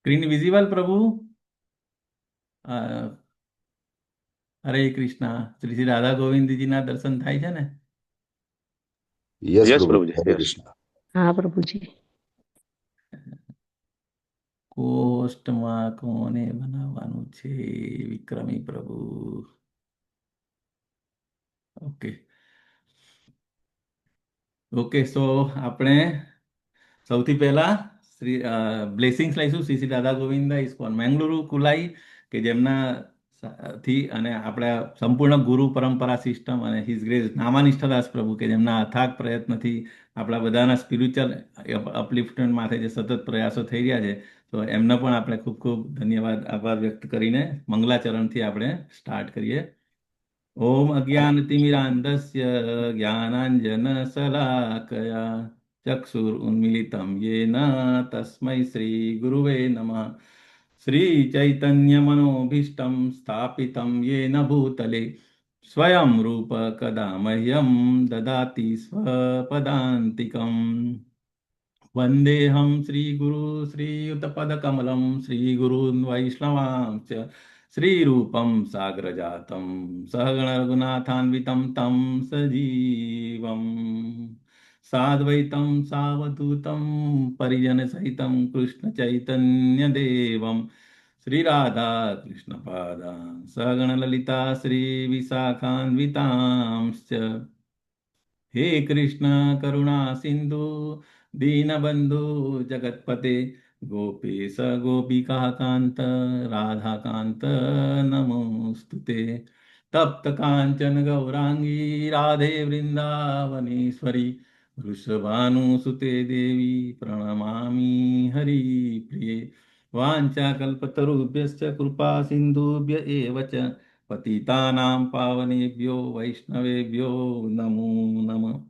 Screen visible પ્રભુ? અ, હરે કૃષ્ણ. શ્રી શ્રી રાધા ગોવિંદજીના દર્શન થાય છે ને? यस यस प्रभु प्रभु जी, हरे यस। कृष्ण। हाँ प्रभु जी। કોષ્ટમાં કોને બનાવવાનું છે? વિક્રમી પ્રભુ. Okay okay. સો આપણે સૌથી પહેલા શ્રી બ્લેસિંગ્સ લઈશું શ્રી શ્રી રાધા ગોવિંદ ઇસ્કોન મેંગલુરુ કુલાઈ, કે જેમના થી અને આપણા સંપૂર્ણ ગુરુ પરંપરા સિસ્ટમ અને હિઝ ગ્રેસ નામાનિષ્ઠદાસ પ્રભુ, કે જેમના અથાગ પ્રયત્નથી આપણા બધાના સ્પિરિચ્યુઅલ અપલિફ્ટમેન્ટ માટે જે સતત પ્રયાસો થઈ રહ્યા છે, તો એમનો પણ આપણે ખૂબ ખૂબ ધન્યવાદ આભાર વ્યક્ત કરીને મંગલાચરણથી આપણે સ્ટાર્ટ કરીએ. ઓમ અજ્ઞાનતિમિરાંધસ્ય જ્ઞાનાંજનશલાકયા ચક્ષુરુન્મિલિतं येन तस्मै श्रीगुरुवे नमः। श्रीचैतन्यमनोभीष्टं स्थापितं येन भूतले स्वयं रूप कदा मह्यं ददाति स्वपदान्तिकम्। वन्देऽहं श्रीगुरु श्रीयुतपदकमलं श्रीगुरून् वैष्णवांश्च श्रीरूपं साग्रजातं सहगण रघुनाथान्वितं तं सजीवम् साद्वैतं सावधूतं परिजनसहितं कृष्णचैतन्यदेवं श्रीराधा कृष्णपादान् सहगण ललिता श्रीविशाखान्वितांश्च। हे कृष्ण करुणा सिंधु दीनबंधु जगतपते गोपेश गोपिका कांत राधा कांत नमोस्तुते। तप्त कांचन गौरांगी राधे वृंदावनेश्वरी वृषभानुसुते देवी प्रणमामि हरिप्रिये। वाञ्छाकल्पतरुभ्यश्च कृपा सिन्धुभ्य एव च पतितानां पावनेभ्यो वैष्णवेभ्यो नमो नमः।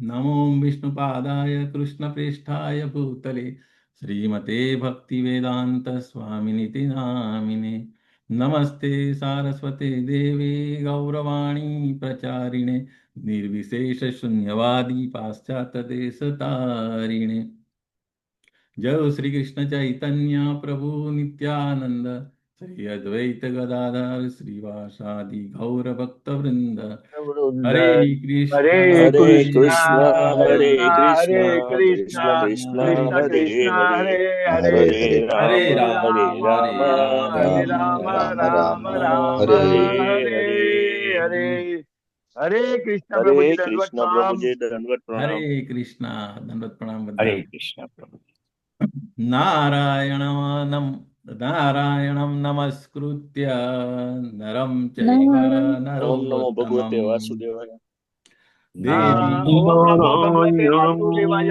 नमो विष्णुपादाय कृष्णप्रेष्ठाय भूतले श्रीमते भक्तिवेदांत स्वामिनिति नामिने। नमस्ते सारस्वते देवे गौरवाणी प्रचारिणे निर्विशेष शून्यवादी पाश्चात्यदेशतारिणे। जय श्री कृष्ण चैतन्य प्रभु नित्यानंद श्री अद्वैत गदाधर श्रीवासादि गौर भक्त वृंद। हरे कृष्ण हरे हरे कृष्ण हरे कृष्ण कृष्ण कृष्ण कृष्ण कृष्ण कृष्ण हरे कृष्ण हरे हरे हरे हरे हरे हरे हरे राम हरे राम राम हरे राम राम राम राम राम राम राम हरे हरे हरे। हरे। हरे कृष्ण प्रभु हरे जी दंडवत कृष्ण प्रभु प्रणाम। जी दंडवत हरे प्रणाम। कृष्ण दंडवत प्रणाम हरे बधाने। कृष्ण प्रभु। नारायणं नारायणं नमस्कृत्य नरं चैव नारायण ओम नमो भगवते नरोत्तमम् वासुदेवाय। देवीं ओम नमो भगवते वासुदेवाय।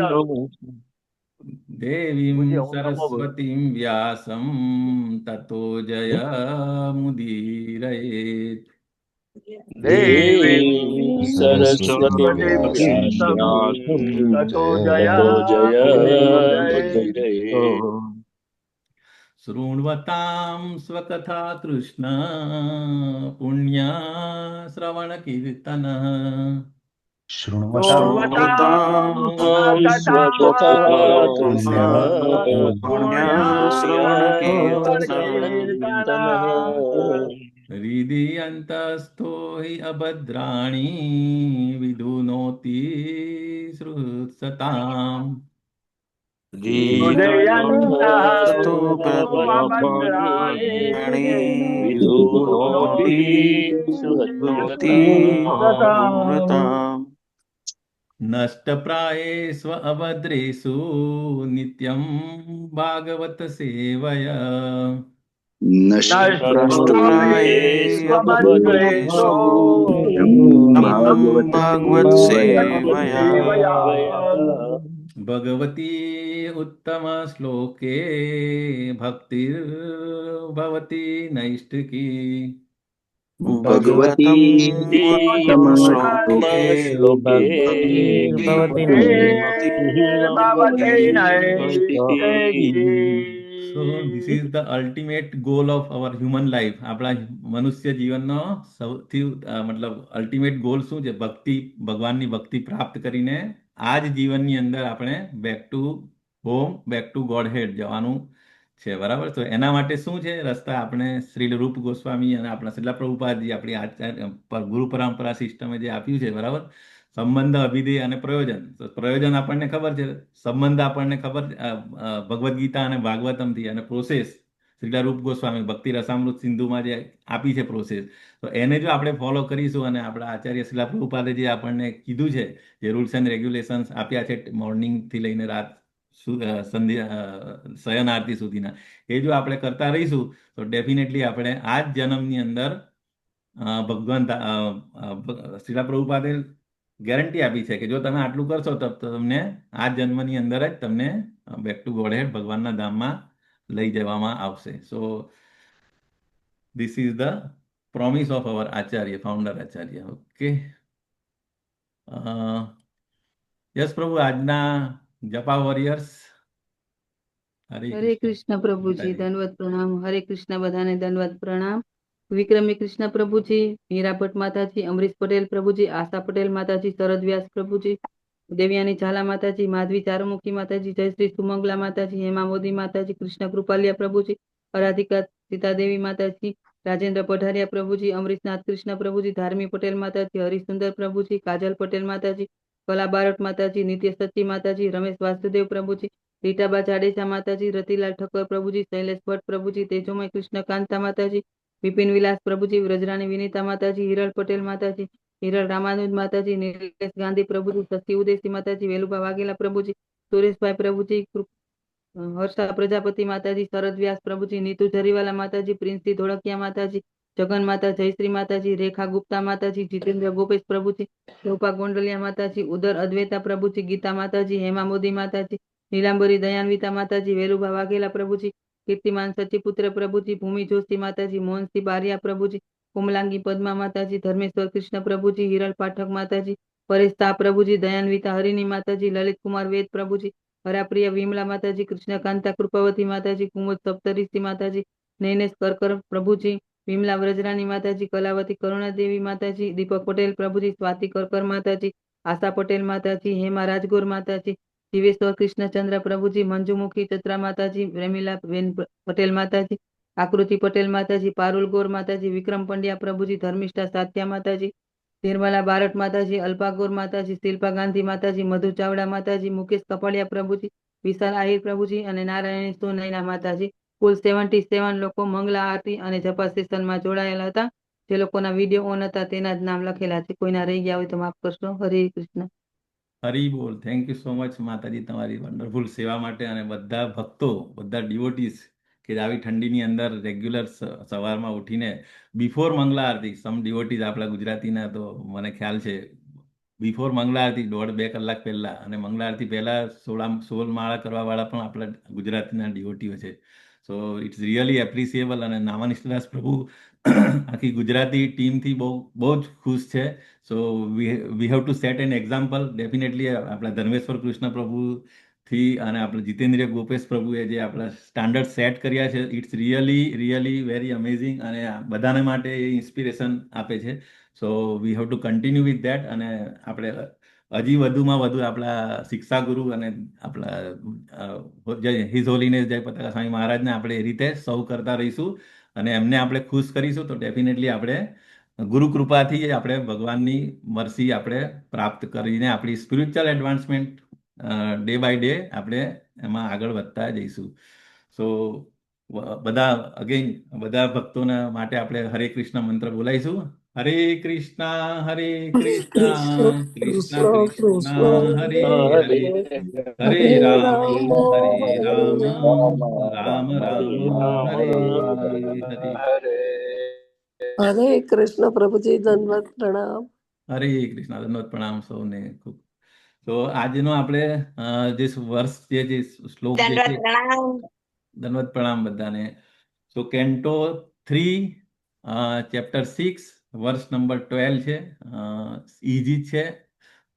देवीं मुझे ओम नमो सरस्वतीं व्यासं ततो जयमुदीरयेत्। देवी देवी सरस्वती सरस्वती सरस्वती व्यासं व्यासं व्यासं ततो ततो जयमुदीरये। जयमुदीरये। शृण्वतां स्वकथा कृष्ण पुण्या श्रवणकीर्तनः। शृण्वतां स्वकथा स्वकथा कृष्ण पुण्यश्रवणकीर्तनः। पुण्यश्रवणकीर्तनः। हृदि अन्तस्थो हि अभद्राणि विधुनोति श्रुत्सताम्। हृदयन्तस्तु हृदयन्तस्तु अभद्राणि विधुनोति सुहृत्सताम्। नष्टप्रायेष्व अभद्रेषु नित्यं भागवत सेवया। नष्टप्रायेष्वभद्रेषु भागवत सेवया। भगवती उत्तम श्लोके भक्तिर्भवती नैष्ठिकी। भगवती उत्तम श्लोके भक्तिर्भवति नैष्ठिकी। So this is the ultimate goal of our human life. આપણા મનુષ્ય જીવનનો સૌથી મતલબ અલ્ટિમેટ ગોલ શું છે? ભક્તિ, ભગવાનની ભક્તિ પ્રાપ્ત કરીને આ જ જીવનની અંદર આપણે back to home back to Godhead જવાનું છે, બરાબર. તો એના માટે શું છે રસ્તા? આપણે શ્રી રૂપ ગોસ્વામી અને આપણા શ્રીલા પ્રભુપાદજી આપણી આચાર્ય ગુરુ પરંપરા સિસ્ટમે જે આપ્યું છે, બરાબર. સંબંધ, અભિધેય અને પ્રયોજન. તો પ્રયોજન આપણને ખબર છે, સંબંધ આપણને ખબર છે, ભગવદ્ ગીતા અને ભાગવતમથી, અને પ્રોસેસ શ્રીલા રૂપ ગોસ્વામી ભક્તિ રસામૃત સિંધુમાં જે આપી છે પ્રોસેસ, તો એને જો આપણે ફોલો કરીશું અને આપણા આચાર્ય શ્રીલા પ્રભુપાદે જે આપણને કીધું છે, જે રૂલ્સ એન્ડ રેગ્યુલેશન્સ આપ્યા છે મોર્નિંગથી લઈને રાત શયન આરતી સુધીના, એ જો આપણે કરતા રહીશું તો ડેફિનેટલી આપણે આ જ જન્મની અંદર ભગવાન શ્રીલા પ્રભુપાદે ગેરંટી આપી છે કે જો તમે આટલું કરશો તો તમને આ જન્મની અંદર જ તમને બેક ટુ ગોડ હેડ ભગવાનના ધામમાં લઈ જવામાં આવશે. So this is the promise of our Acharya, founder Acharya. Okay. Yes પ્રભુ, આજના જપા વોરિયર્સ. હરે હરે કૃષ્ણ પ્રભુજી, માતાજી. દંડવત પ્રણામ. હરે કૃષ્ણ, બધાને દંડવત પ્રણામ. વિક્રમી કૃષ્ણ પ્રભુજી, મીરા ભટ્ટ માતાજી, અમરીશ પટેલ પ્રભુજી, આશા પટેલ માતાજી, શરદ વ્યાસ પ્રભુજી, દેવયાની ઝાલા માતાજી, માધવી ચારુમુખી માતાજી, જયશ્રી સુમંગલા માતાજી, હેમા મોદી માતાજી, કૃષ્ણ કૃપાલિયા પ્રભુજી, અરાધિકા સીતાદેવી માતાજી, રાજેન્દ્ર પઢારિયા પ્રભુજી, અમરીશનાથ કૃષ્ણ પ્રભુજી, ધાર્મી પટેલ માતાજી, હરિસુંદર પ્રભુજી, કાજલ પટેલ માતાજી, કલા બારટ માતાજી, નિત્ય સચી માતાજી, રમેશ વાસુદેવ પ્રભુજી, રીટાબા જાડેજા માતાજી, રતિલાલ ઠક્કર પ્રભુજી, શૈલેષ ભટ્ટ પ્રભુજી, તેજોમય કૃષ્ણ કાંતા માતાજી, વિપિન વિલાસ પ્રભુજી, વ્રજરાણી વિનીતા માતાજી, હિરલ પટેલ માતાજી, હિરલ રામાનુજ માતાજી, નિલેશ ગાંધી પ્રભુજી, શશી ઉદેશી માતાજી, વેલુભા વાઘેલા પ્રભુજી, સુરેશભાઈ પ્રભુજી, હર્ષા પ્રજાપતિ માતાજી, શરદ વ્યાસ પ્રભુજી, નીતુ જરીવાલા માતાજી, પ્રિન્સી ધોળકિયા માતાજી, જગન માતા જયશ્રી માતાજી, રેખા ગુપ્તા માતાજી, જીતેન્દ્ર ગોપેશ પ્રભુજી, રૂપા ગોંડલિયા માતાજી, ઉદર અદ્વૈતા પ્રભુજી, ગીતા માતાજી, હેમા મોદી માતાજી, નીલાંબરી દયાન્વિતા માતાજી, વેલુભા વાઘેલા પ્રભુજી, કીર્તિમાન સચીપુત્ર પ્રભુજી, ભૂમિ જોશી માતાજી, મોહનસિંહ બારિયા પ્રભુજી, કોમલાંગી પદ્મા માતાજી, ધર્મેશ્વર કૃષ્ણ પ્રભુજી, હિરલ પાઠક માતાજી, પરેશ શાહ પ્રભુજી, દયાન્વિતા હરિની માતાજી, લલિત કુમાર વેદ પ્રભુજી, હરાપ્રિય વિમલા માતાજી, કૃષ્ણકાંતા કૃપાવતી માતાજી, કુમુદ સપ્તઋષિ માતાજી, નૈનેશ કરકર પ્રભુજી, વિમલા વ્રજરાની માતાજી, કલાવતી કરુણાદેવી માતાજી, દીપક પટેલ પ્રભુજી, સ્વાતિ કરકર માતાજી, આશા પટેલ માતાજી, હેમા રાજગોર માતાજી, જીવેશ્વર કૃષ્ણચંદ્ર પ્રભુજી, મંજુમુખી ચત્રા માતાજી, પ્રેમીલા બેન પટેલ માતાજી, આકૃતિ પટેલ માતાજી, પારુલ ગોર માતાજી, વિક્રમ પંડ્યા પ્રભુજી, ધર્મિષ્ઠા સાત્યા માતાજી, નિર્મલા બારટ માતાજી, અલ્પા ગોર માતાજી, શિલ્પા ગાંધી માતાજી, મધુ ચાવડા માતાજી, મુકેશ કપાડિયા પ્રભુજી, વિશાલ આહિર પ્રભુજી અને નારાયણી સોનૈના માતાજી. કુલ 77 લોકો મંગલા આરતી અને જપા સેશનમાં જોડાયેલા હતા. જે લોકોના વિડીયો ઓન હતા તેના જ નામ લખેલા છે. કોઈના રહી ગયા હોય તો માફ કરશો. હરે કૃષ્ણ. હરી બોલ. થેન્ક યુ સો મચ માતાજી, તમારી વન્ડરફુલ સેવા માટે. અને બધા ભક્તો, બધા ડિવોટીસ કે આવી ઠંડીની અંદર રેગ્યુલર સવારમાં ઉઠીને બિફોર મંગલા આરતી, સમ ડિવોટીસ આપણા ગુજરાતીના તો મને ખ્યાલ છે બિફોર મંગલા આરતી 1.5-2 કલાક પહેલા, અને મંગલા આરતી પહેલા 16 માળા કરવા વાળા પણ આપણા ગુજરાતીના ડિવોટીઓ છે. So it's really appreciable. અને નામનિષ્ઠદાસ પ્રભુ આખી ગુજરાતી ટીમથી બહુ બહુ જ ખુશ છે. So we have to set an example. Definitely આપણા ધર્મેશ્વર કૃષ્ણ પ્રભુથી અને આપણે જીતેન્દ્રિય ગોપેશ પ્રભુએ જે આપણા સ્ટાન્ડર્ડ સેટ કર્યા છે, ઇટ્સ રિયલી વેરી અમેઝિંગ, અને બધાને માટે એ ઇન્સ્પિરેશન આપે છે. So we have to continue with that. અને આપણે હજી વધુમાં વધુ આપણા શિક્ષા ગુરુ અને આપણા હિઝ હોલીનેસ જય પતાકા સ્વામી મહારાજને આપણે એ રીતે સૌ કરતા રહીશું અને એમને આપણે ખુશ કરીશું, તો ડેફિનેટલી આપણે ગુરુ કૃપાથી આપણે ભગવાનની મરસી આપણે પ્રાપ્ત કરીને આપણી spiritual advancement day by day આપણે એમાં આગળ વધતા જઈશું. સો બધા ભક્તોના માટે આપણે હરે કૃષ્ણ મંત્ર બોલાઈશું. હરે કૃષ્ણ કૃષ્ણ કૃષ્ણ કૃષ્ણ કૃષ્ણ હરે કૃષ્ણ હરે, હરે હરે રામ રામ હરે હરે રામ, રામ રામ રામ રામ હરે રામ હરે. હરે કૃષ્ણ પ્રભુજી, દંડવત પ્રણામ. હરે કૃષ્ણ. ધન્યવાદ. પ્રણામ સૌને ખૂબ. તો આજનો આપણે જે વર્ષ જે શ્લોક જે છે, ધન્યવાદ પ્રણામ બધાને. સો કેન્ટો 3 ચેપ્ટર 6 વર્ષ નંબર 12 છે. ઇઝી છે,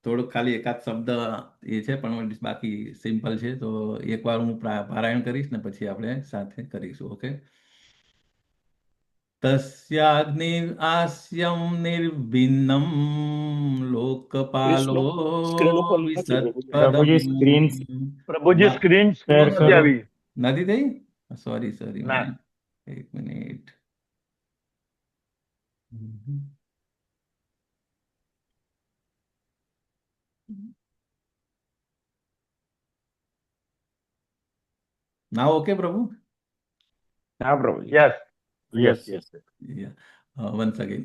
થોડુંક ખાલી એકાદ શબ્દ એ છે, પણ બાકી સિમ્પલ છે. તો એકવાર હું પારાયણ કરીશ ને પછી આપણે સાથે કરીશું. ઓકે. तस्याग्निरास्यं निर्भिन्नं लोकपालो સ્ક્રીન ઉપર નથી પ્રભુજી. વિસત્પદમ પ્રભુજી સ્ક્રીન પ્રભુજી વા- સ્ક્રીન શેર નથી કરો. આવી. નથી થઈ? સોરી ના. એક મિનિટ. નાવ ઓકે પ્રભુ? હા પ્રભુજી. Yes yes yes. Yeah. Once again.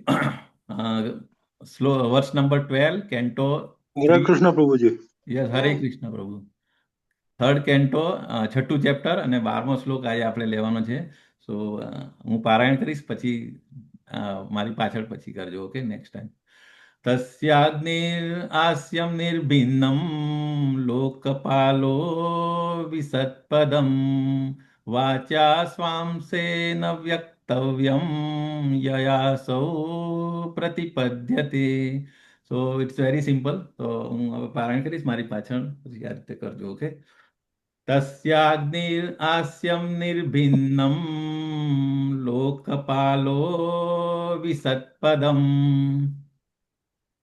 Verse number 12, Canto હરે 3. કૃષ્ણ પ્રભુજી. Yes, Hare Krishna પ્રભુ. થર્ડ કેન્ટો, છઠ્ઠું ચેપ્ટર અને 12મો શ્લોક આજે આપણે લેવાનો છે. સો હું પારાયણ કરીશ, પછી મારી પાછળ પછી કરજો. Okay, next time. તસ્યાગ્નિરાસ્યં નિર્ભિન્നം લોકપાલો વિસત્પદમ વાચા સ્વાંસેન વ્યક્તવ્યમ યયાસૌ પ્રતિપદ્યતે. So it's very simple. તો હું હવે પારાયણ કરીશ, મારી પાછળ પછી આ રીતે કરજો. ઓકે. તસ્યાગ્નિરાસ્યં નિર્ભિન્നം લોકપાલો વિસત્પદમ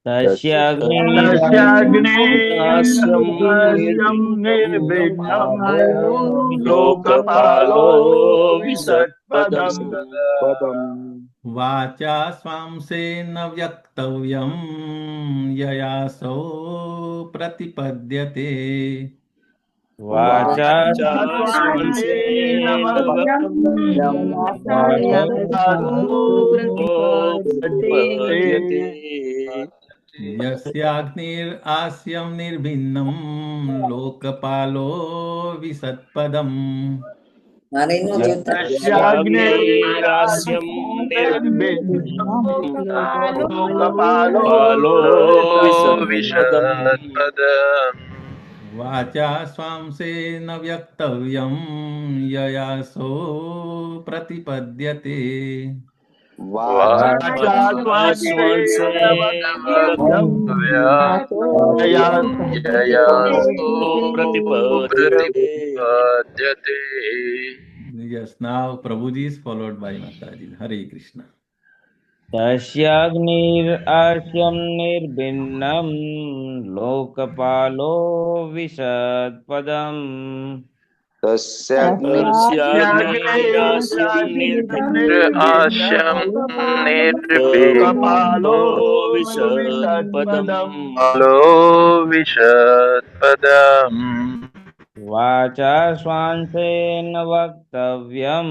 તસ્યાગ્નિરાસ્યં નિર્ભિન્നം લોકપાલો વિસત્પદમ વાચા સ્વાંસેન વ્યક્તવ્યમ યયાસૌ પ્રતિપદ્યતે. વાચા સ્વાંસેન પ્રતિપદ્યતે. યસ્યાગ્નિરાસ્યં નિર્ભિન્నం લોકપાલો વિસત્પદમ તસ્યાગ્નિરાસ્યં નિર્ભિન્నం લોકપાલો વિસત્પદમ વાચા સ્વાંસેન વ્યક્તવ્યમ યયાસૌ પ્રતિપદ્યતે. વાચા સ્વાંસેન પ્રતિપદ્યતે. Yes, now Prabhuji is followed by Mataji. Hare Krishna. તસ્યાગ્નિરાસ્યં નિર્ભિન્నం લોકપાલો વિસત્પદમ તસ્યાગ્નિરાસ્યં નિર્ભિન્నం લોકપાલો વિસત્પદમ વિસત્પદમ. વાચા સ્વાંસેન વક્તવ્યમ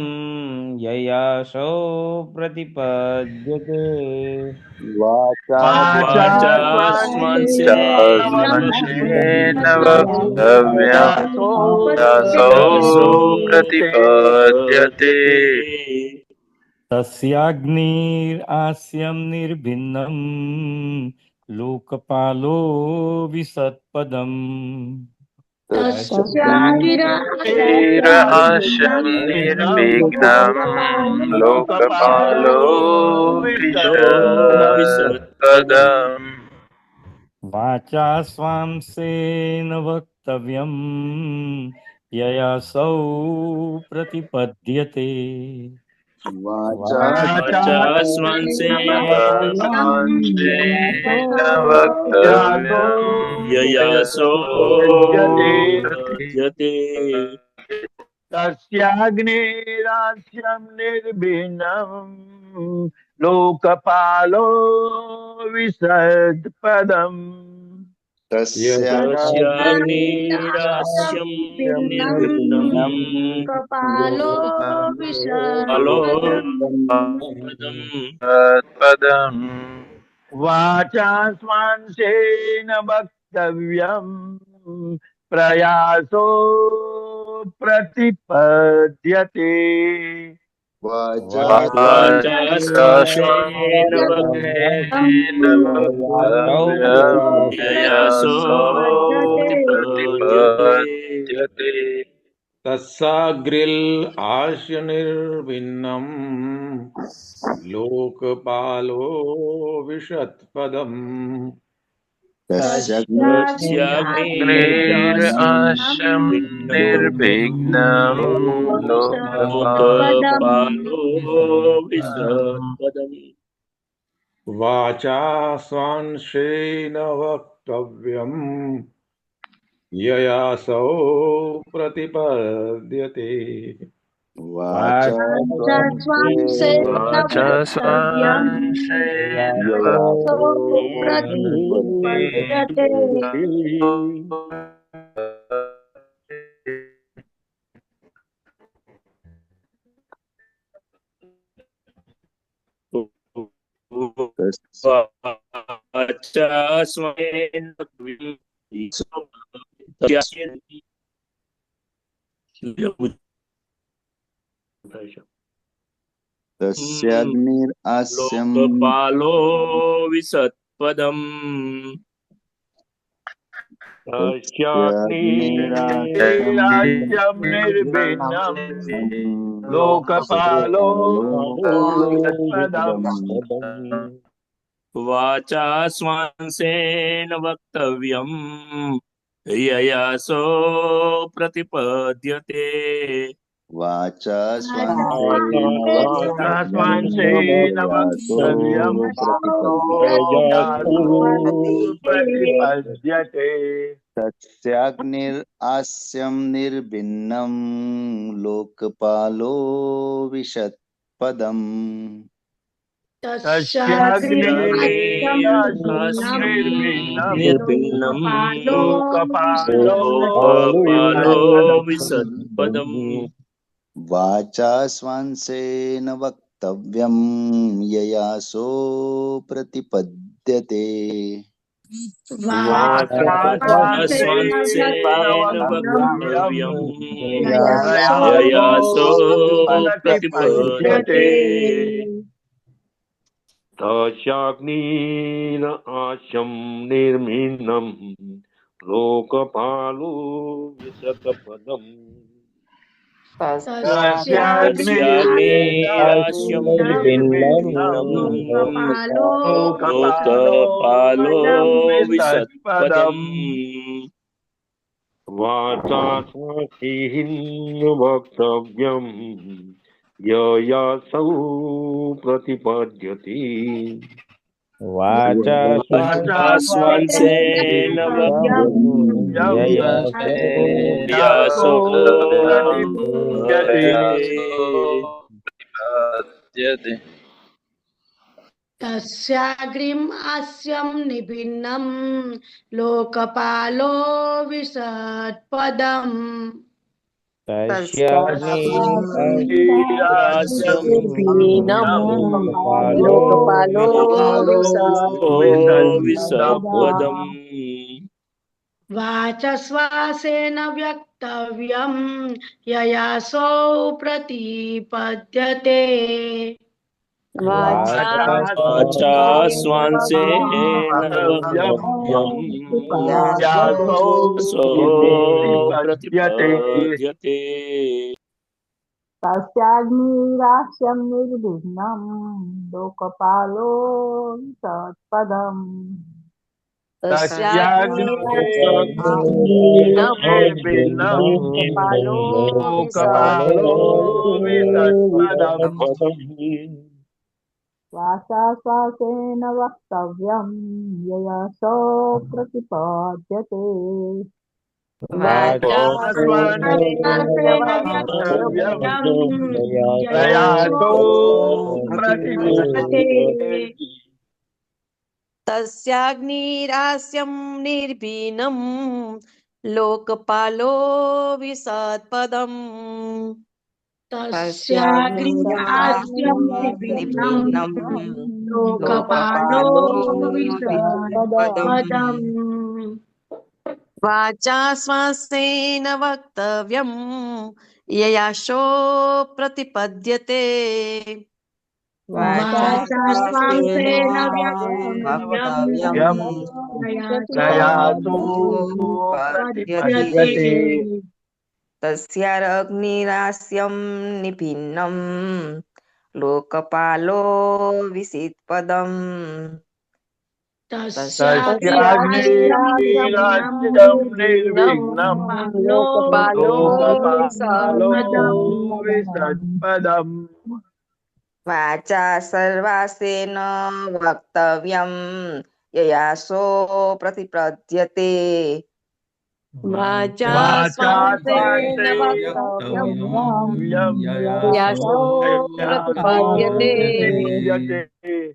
યયાસૌ પ્રતિપદ્યતે. વાચા સ્વાંસેન વક્તવ્યમ પ્રતિપદ્યતે. તસ્યાગ્નિરાસ્યં નિર્ભિન્నం લોકપાલો વિસત્પદમ તસ્યાગ્નિરાસ્યં નિર્વિઘ્నం લોકપાલો વિસત્પદમ વાચા સ્વાંસેન વક્તવ્યમ યયાસૌ પ્રતિપદ્યતે. વાચા સ્વાંસેન વક્તવ્યમ યયાસો પ્રતિપદ્યતે. તસ્યાગ્નિરાસ્યં નિર્ભિન્നം લોકપાલો વિસત્પદમ તસ્યાગ્નિરાસ્યં નિર્વિઘ્నం કપાલો વિસત્પદમ. વાચા સ્વાંસેન વક્તવ્યમ પ્રયાસો પ્રતિપદ્યતે. વાચા સ્વાંસેન વક્તવ્યમ યયાસો પ્રતિપદ્યતે. तस्याग्निरास्यं लोकपालो विसत्पदम् तस्याग्निरास्यं निर्विघ्नं लोकपालो विसत्पदम् वाचा स्वांशेन वक्तव्यम् ययासौ प्रतिपद्यते वाचा स्वांशेन वाचा वक्तव्यम् स्वांशेन ययासौ प्रतिपद्यते वाचा स्वांशेन तस्याग्निरास्यम् लोकपालो विसत्पदम् राज्यं निर्भिन्नम् लोकपालो विसत्पदम् वाचा स्वांसेन वक्तव्यम् ययासो प्रतिपद्यते वाचा स्वांशेन वक्तव्यम् प्रतिपद्यते तस्याग्निरास्यं निर्भिन्नं लोकपालो विशत्पदम् तस्याग्निरास्यं निर्भिन्नम् लोकपालो लोकपालो विसत्पदम् विसत्पदम् वाचा स्वांसेन वक्तव्यं ययासो प्रतिपद्यते वाचा स्वांसेन वक्तव्यम् ययासो प्रतिपद्यते तस्याग्निरास्यं निर्भिन्नम् लोकपालो विसत्पदम् तस्याग्निरास्यं निर्भिन्नम् लोकपालो विसत्पदम् वाचा स्वांशेन वक्तव्यम् ययासौ प्रतिपद्यते वाचा स्वांसेन वक्तव्यम् ययासो प्रतिपद्यते तस्याग्निम् आस्यं निभिन्नं लोकपालो विसत्पदम् तस्याग्निरास्यं लोकपालो विसत्पदम् वाचस्वासेन व्यक्तव्यं ययासो प्रतिपद्यते वाचा स्वांसेन वक्तव्यम् ययासो प्रतिपद्यते तस्याग्निरास्यं निर्भिन्नं लोकपालो विसत्पदम् वाचा स्वासेन वक्तव्यं ययासो प्रतिपद्यते तस्याग्निरास्यं निर्भिन्नं लोकपालो विसत्पदम् तस्याग्निरास्यं निर्भिन्नं लोकपालो विसत्पदम् वाचा स्वासेन वक्तव्यं ययासो प्रतिपद्यते वाचा स्वासेन वक्तव्यं ययासो प्रतिपद्यते तस्याग्निरास्यं निभिन्नं लोकपालो विसत्पदम् तस्याग्निरास्यं निर्भिन्नं लोकपालो विसत्पदम् वाचा सर्वासेन वक्तव्यं ययासो प्रतिपद्यते वाचा वाचा स्वांसेन वक्तव्यम् स्वांसेन यशो प्रतिपद्यते प्रतिपद्यते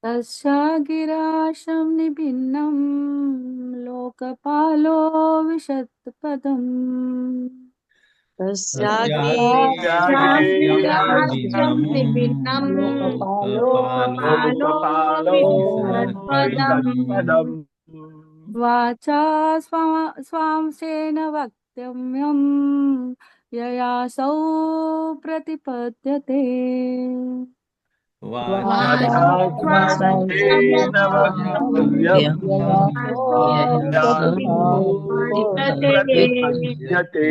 तस्या गिराशं निभिन्नं लोकपालो विशत्पदम् तस्याग्निरास्यं निभिन्नं लोकपालो लोकपालो विसत्पदम् विसत्पदम् वाचा स्वांसेन वक्तव्यं ययासौ प्रतिपद्यते वाचा स्वांसेन वक्तव्यम् ययासो प्रतिपद्यते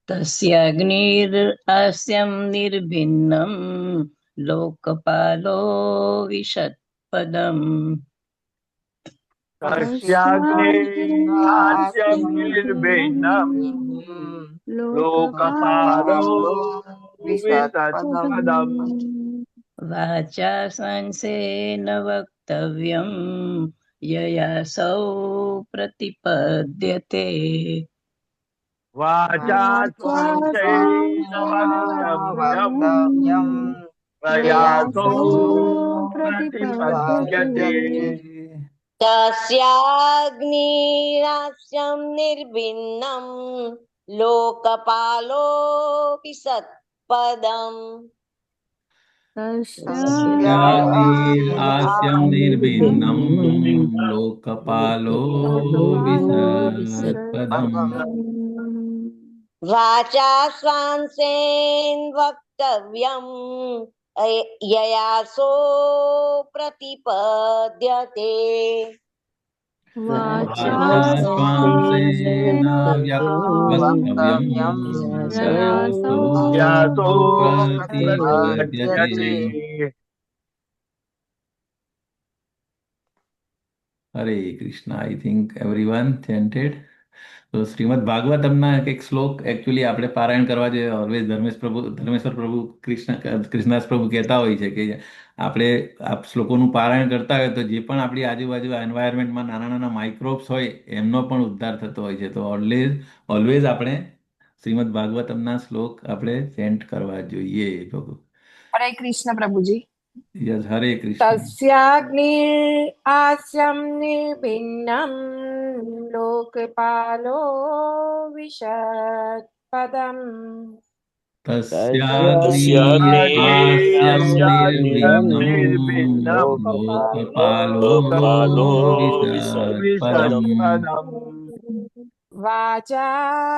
तस्याग्निरस्यं निर्भिन्नं लोकपालो विशत्पदम् तस्याग्निहास्यं निर्भिन्नम् लोकपालो विसत्पदम् वाचा संसेन वक्तव्यं ययासौ प्रतिपद्यते वाचा स्वांसेन वक्तव्यम् प्रयासो प्रतिपद्यते तस्याग्निरास्यं निर्भिन्नं लोकपालो विसत्पदम् तस्याग्निर्हास्यं निर्भिन्नं लोकपालो विसत्पदम् वाचा स्वांसेन वक्तव्यम् ययासो प्रतिपद्यते वाचा स्वांसेन वक्तव्यं ययासो यासो प्रतिपद्यते. प्रतिपद्यते Hare Krishna. I think everyone chanted. તો શ્રીમદ ભાગવતમના એક શ્લોક એકચ્યુઅલી આપણે પારાયણ કરવા જોઈએ. ઓલવેઝ ધર્મેશ્વર પ્રભુ કૃષ્ણદાસ પ્રભુ કહેતા હોય છે કે આપણે આ શ્લોકોનું પારાયણ કરતા હોય તો જે પણ આપણી આજુબાજુ એન્વાયરમેન્ટમાં નાના નાના માઇક્રોબ્સ હોય એમનો પણ ઉદ્ધાર થતો હોય છે. તો ઓલવેઝ આપણે શ્રીમદ ભાગવતમના શ્લોક આપણે ચેન્ટ કરવા જોઈએ. પ્રભુ हरे कृष्ण प्रभु जी। યસ, હરે કૃષ્ણ. तस्याग्निरास्यं निर्भिन्नं लोकपालो विशत्पदम् तस्याग्निर्हास्यं निर्भिन्नं निर्भिन्नम् लोकपालो लोकपालो विसत्पदम्. विसत्पदम् वाचा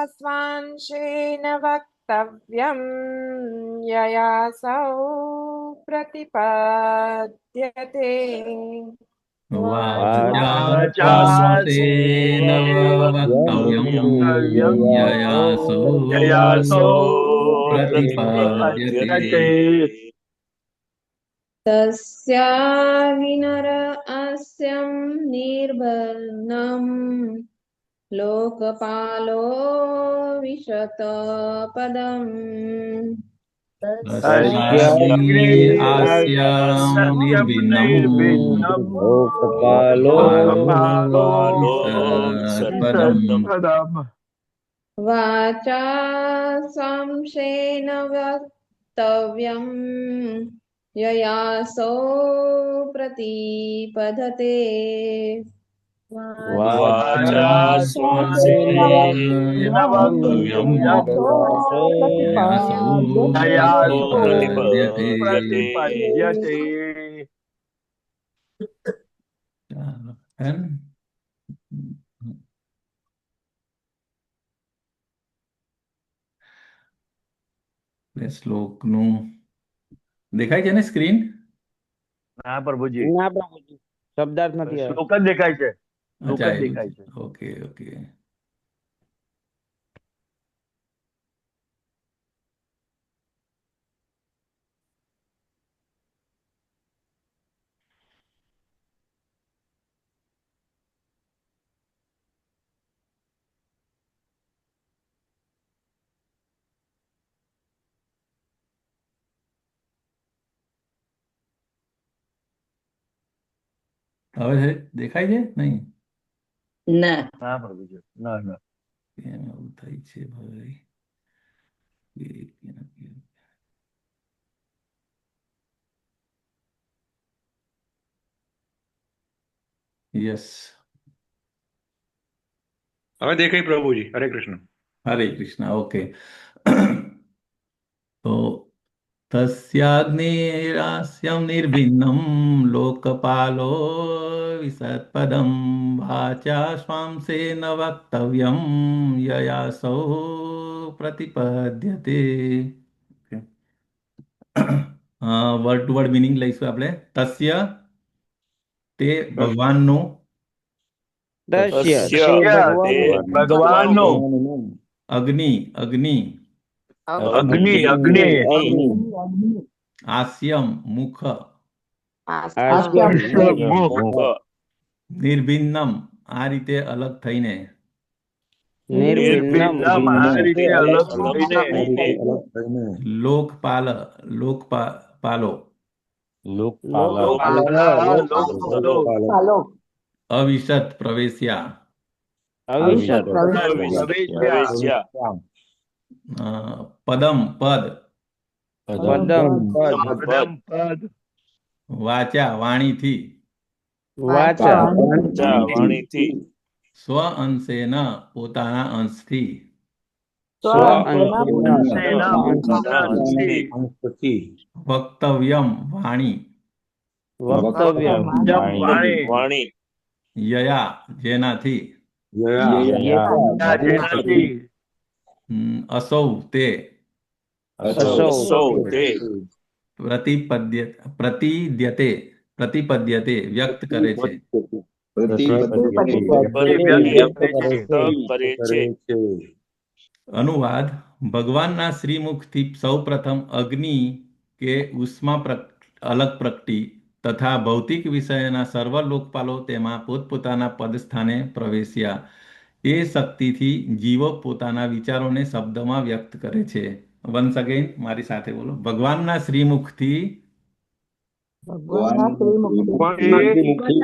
स्वांशेन वक्तव्यं ययासौ प्रतिपद्यते वाचा स्वांसेन वक्तव्यं ययासो ययासो प्रतिपद्यते. प्रतिपद्यते तस्याविनरस्यं निर्बन्नं लोकपालो विशतपदम् तस्याग्निर्हास्यं निर्भिन्नं लोकपालो लोकपालो विसत्पदम्. विसत्पदम् वाचा संशेन वक्तव्यं ययासो प्रतिपदते वाचा स्वांसेन वक्तव्यं ययासो ययासो प्रतिपद्यते. प्रतिपद्यते શ્લોકનું દેખાય છે ને સ્ક્રીન? ના પ્રભુજી, ના પ્રભુજી, શબ્દાર્થ નથી આવ્યો. શ્લોક જ દેખાય છે. શ્લોક જ અચ્છા, દેખાય છે. Okay okay. હવે દેખાય છે નહીં? ના ના પ્રભુજી ના ના કેમ આવું થાય છે ભાઈ? યસ, હવે દેખાય પ્રભુજી. હરે કૃષ્ણ. હરે કૃષ્ણ. ઓકે. તો તસ્યાગ્નિરાસ્યમ નિર્ભિન્નમ લોકપાલો વિસત્પદમ વાચા શ્વાંસેન વક્તવ્યમ યયાસૌ પ્રતિપદ્યતે. વર્ડ ટુ વર્ડ મિનિંગ લઈશું આપણે. તસ્ય તે ભગવાનનું, દશ્ય તસ્ય તે તે ભગવાનનું ભગવાનનું અગ્નિ અગ્નિ અગ્નિ અગ્નિ આસ્યમ મુખ હાસ્યમ મુખ મુખ નિર્ભિન્નમ આ રીતે અલગ થઈને નિર્ભિન્નમ આ રીતે અલગ અલગ થઈને થઈને લોકપાલ લોકપાલો લોકપાલો અવિશત પ્રવેશ્યા અવિશત પ્રવેશ્યા પદમ પદ પદમ પદ પદમ પદ વાચા વાણીથી વાચા વાણીથી સ્વ અંશેન પોતાના અંશથી સ્વ અંશથી વક્તવ્યમ વાણી વક્તવ્ય વાણી યયા જેનાથી જેનાથી અસૌ તે સૌ તે પ્રતિપદ્યતે વ્યક્ત કરે છે. વ્યક્ત કરે છે. અનુવાદ: ભગવાનના શ્રીમુખથી સૌપ્રથમ અગ્નિ કે ઉષ્મા અલગ પ્રગટી તથા ભૌતિક વિષયના સર્વ લોકપાલો તેમાં પોતપોતાના પદસ્થાને પ્રવેશ્યા. એ શક્તિથી જીવો પોતાના વિચારોને શબ્દમાં વ્યક્ત કરે છે. વન્સ અગેન મારી સાથે બોલો. ભગવાનના શ્રીમુખથી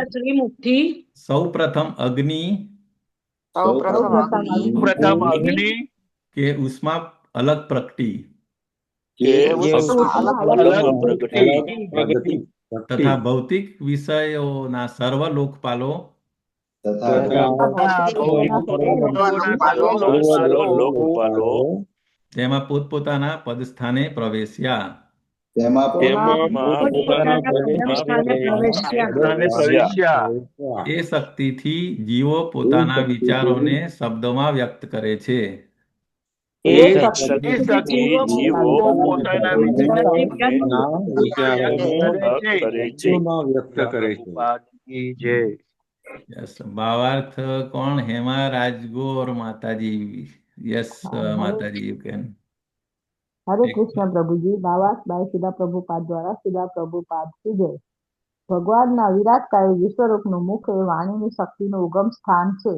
શ્રીમુખથી સૌપ્રથમ અગ્નિ પ્રથમ અગ્નિ કે ઉષ્મા અલગ પ્રગટી તથા ભૌતિક વિષયોના સર્વ લોકપાલો લોકપાલો તેમાં પોતપોતાના પદસ્થાને પ્રવેશ્યા. એ શક્તિથી જીવો પોતાના વિચારોને શબ્દોમાં વ્યક્ત કરે છે. જીવો પોતાના વ્યક્ત કરે છે. યસ. ભાવાર્થ કોણ? હેમા રાજગોર માતાજી. યસ માતાજી, યુ કેન. હરે કૃષ્ણ પ્રભુજી. ભાવાર્થ બાય સીધા પ્રભુપાદ દ્વારા સીધા પ્રભુપાદ કી જય. ભગવાનના વિરાટકાય વિશ્વરૂપનું મુખ એ વાણીની શક્તિનું ઉગમ સ્થાન છે.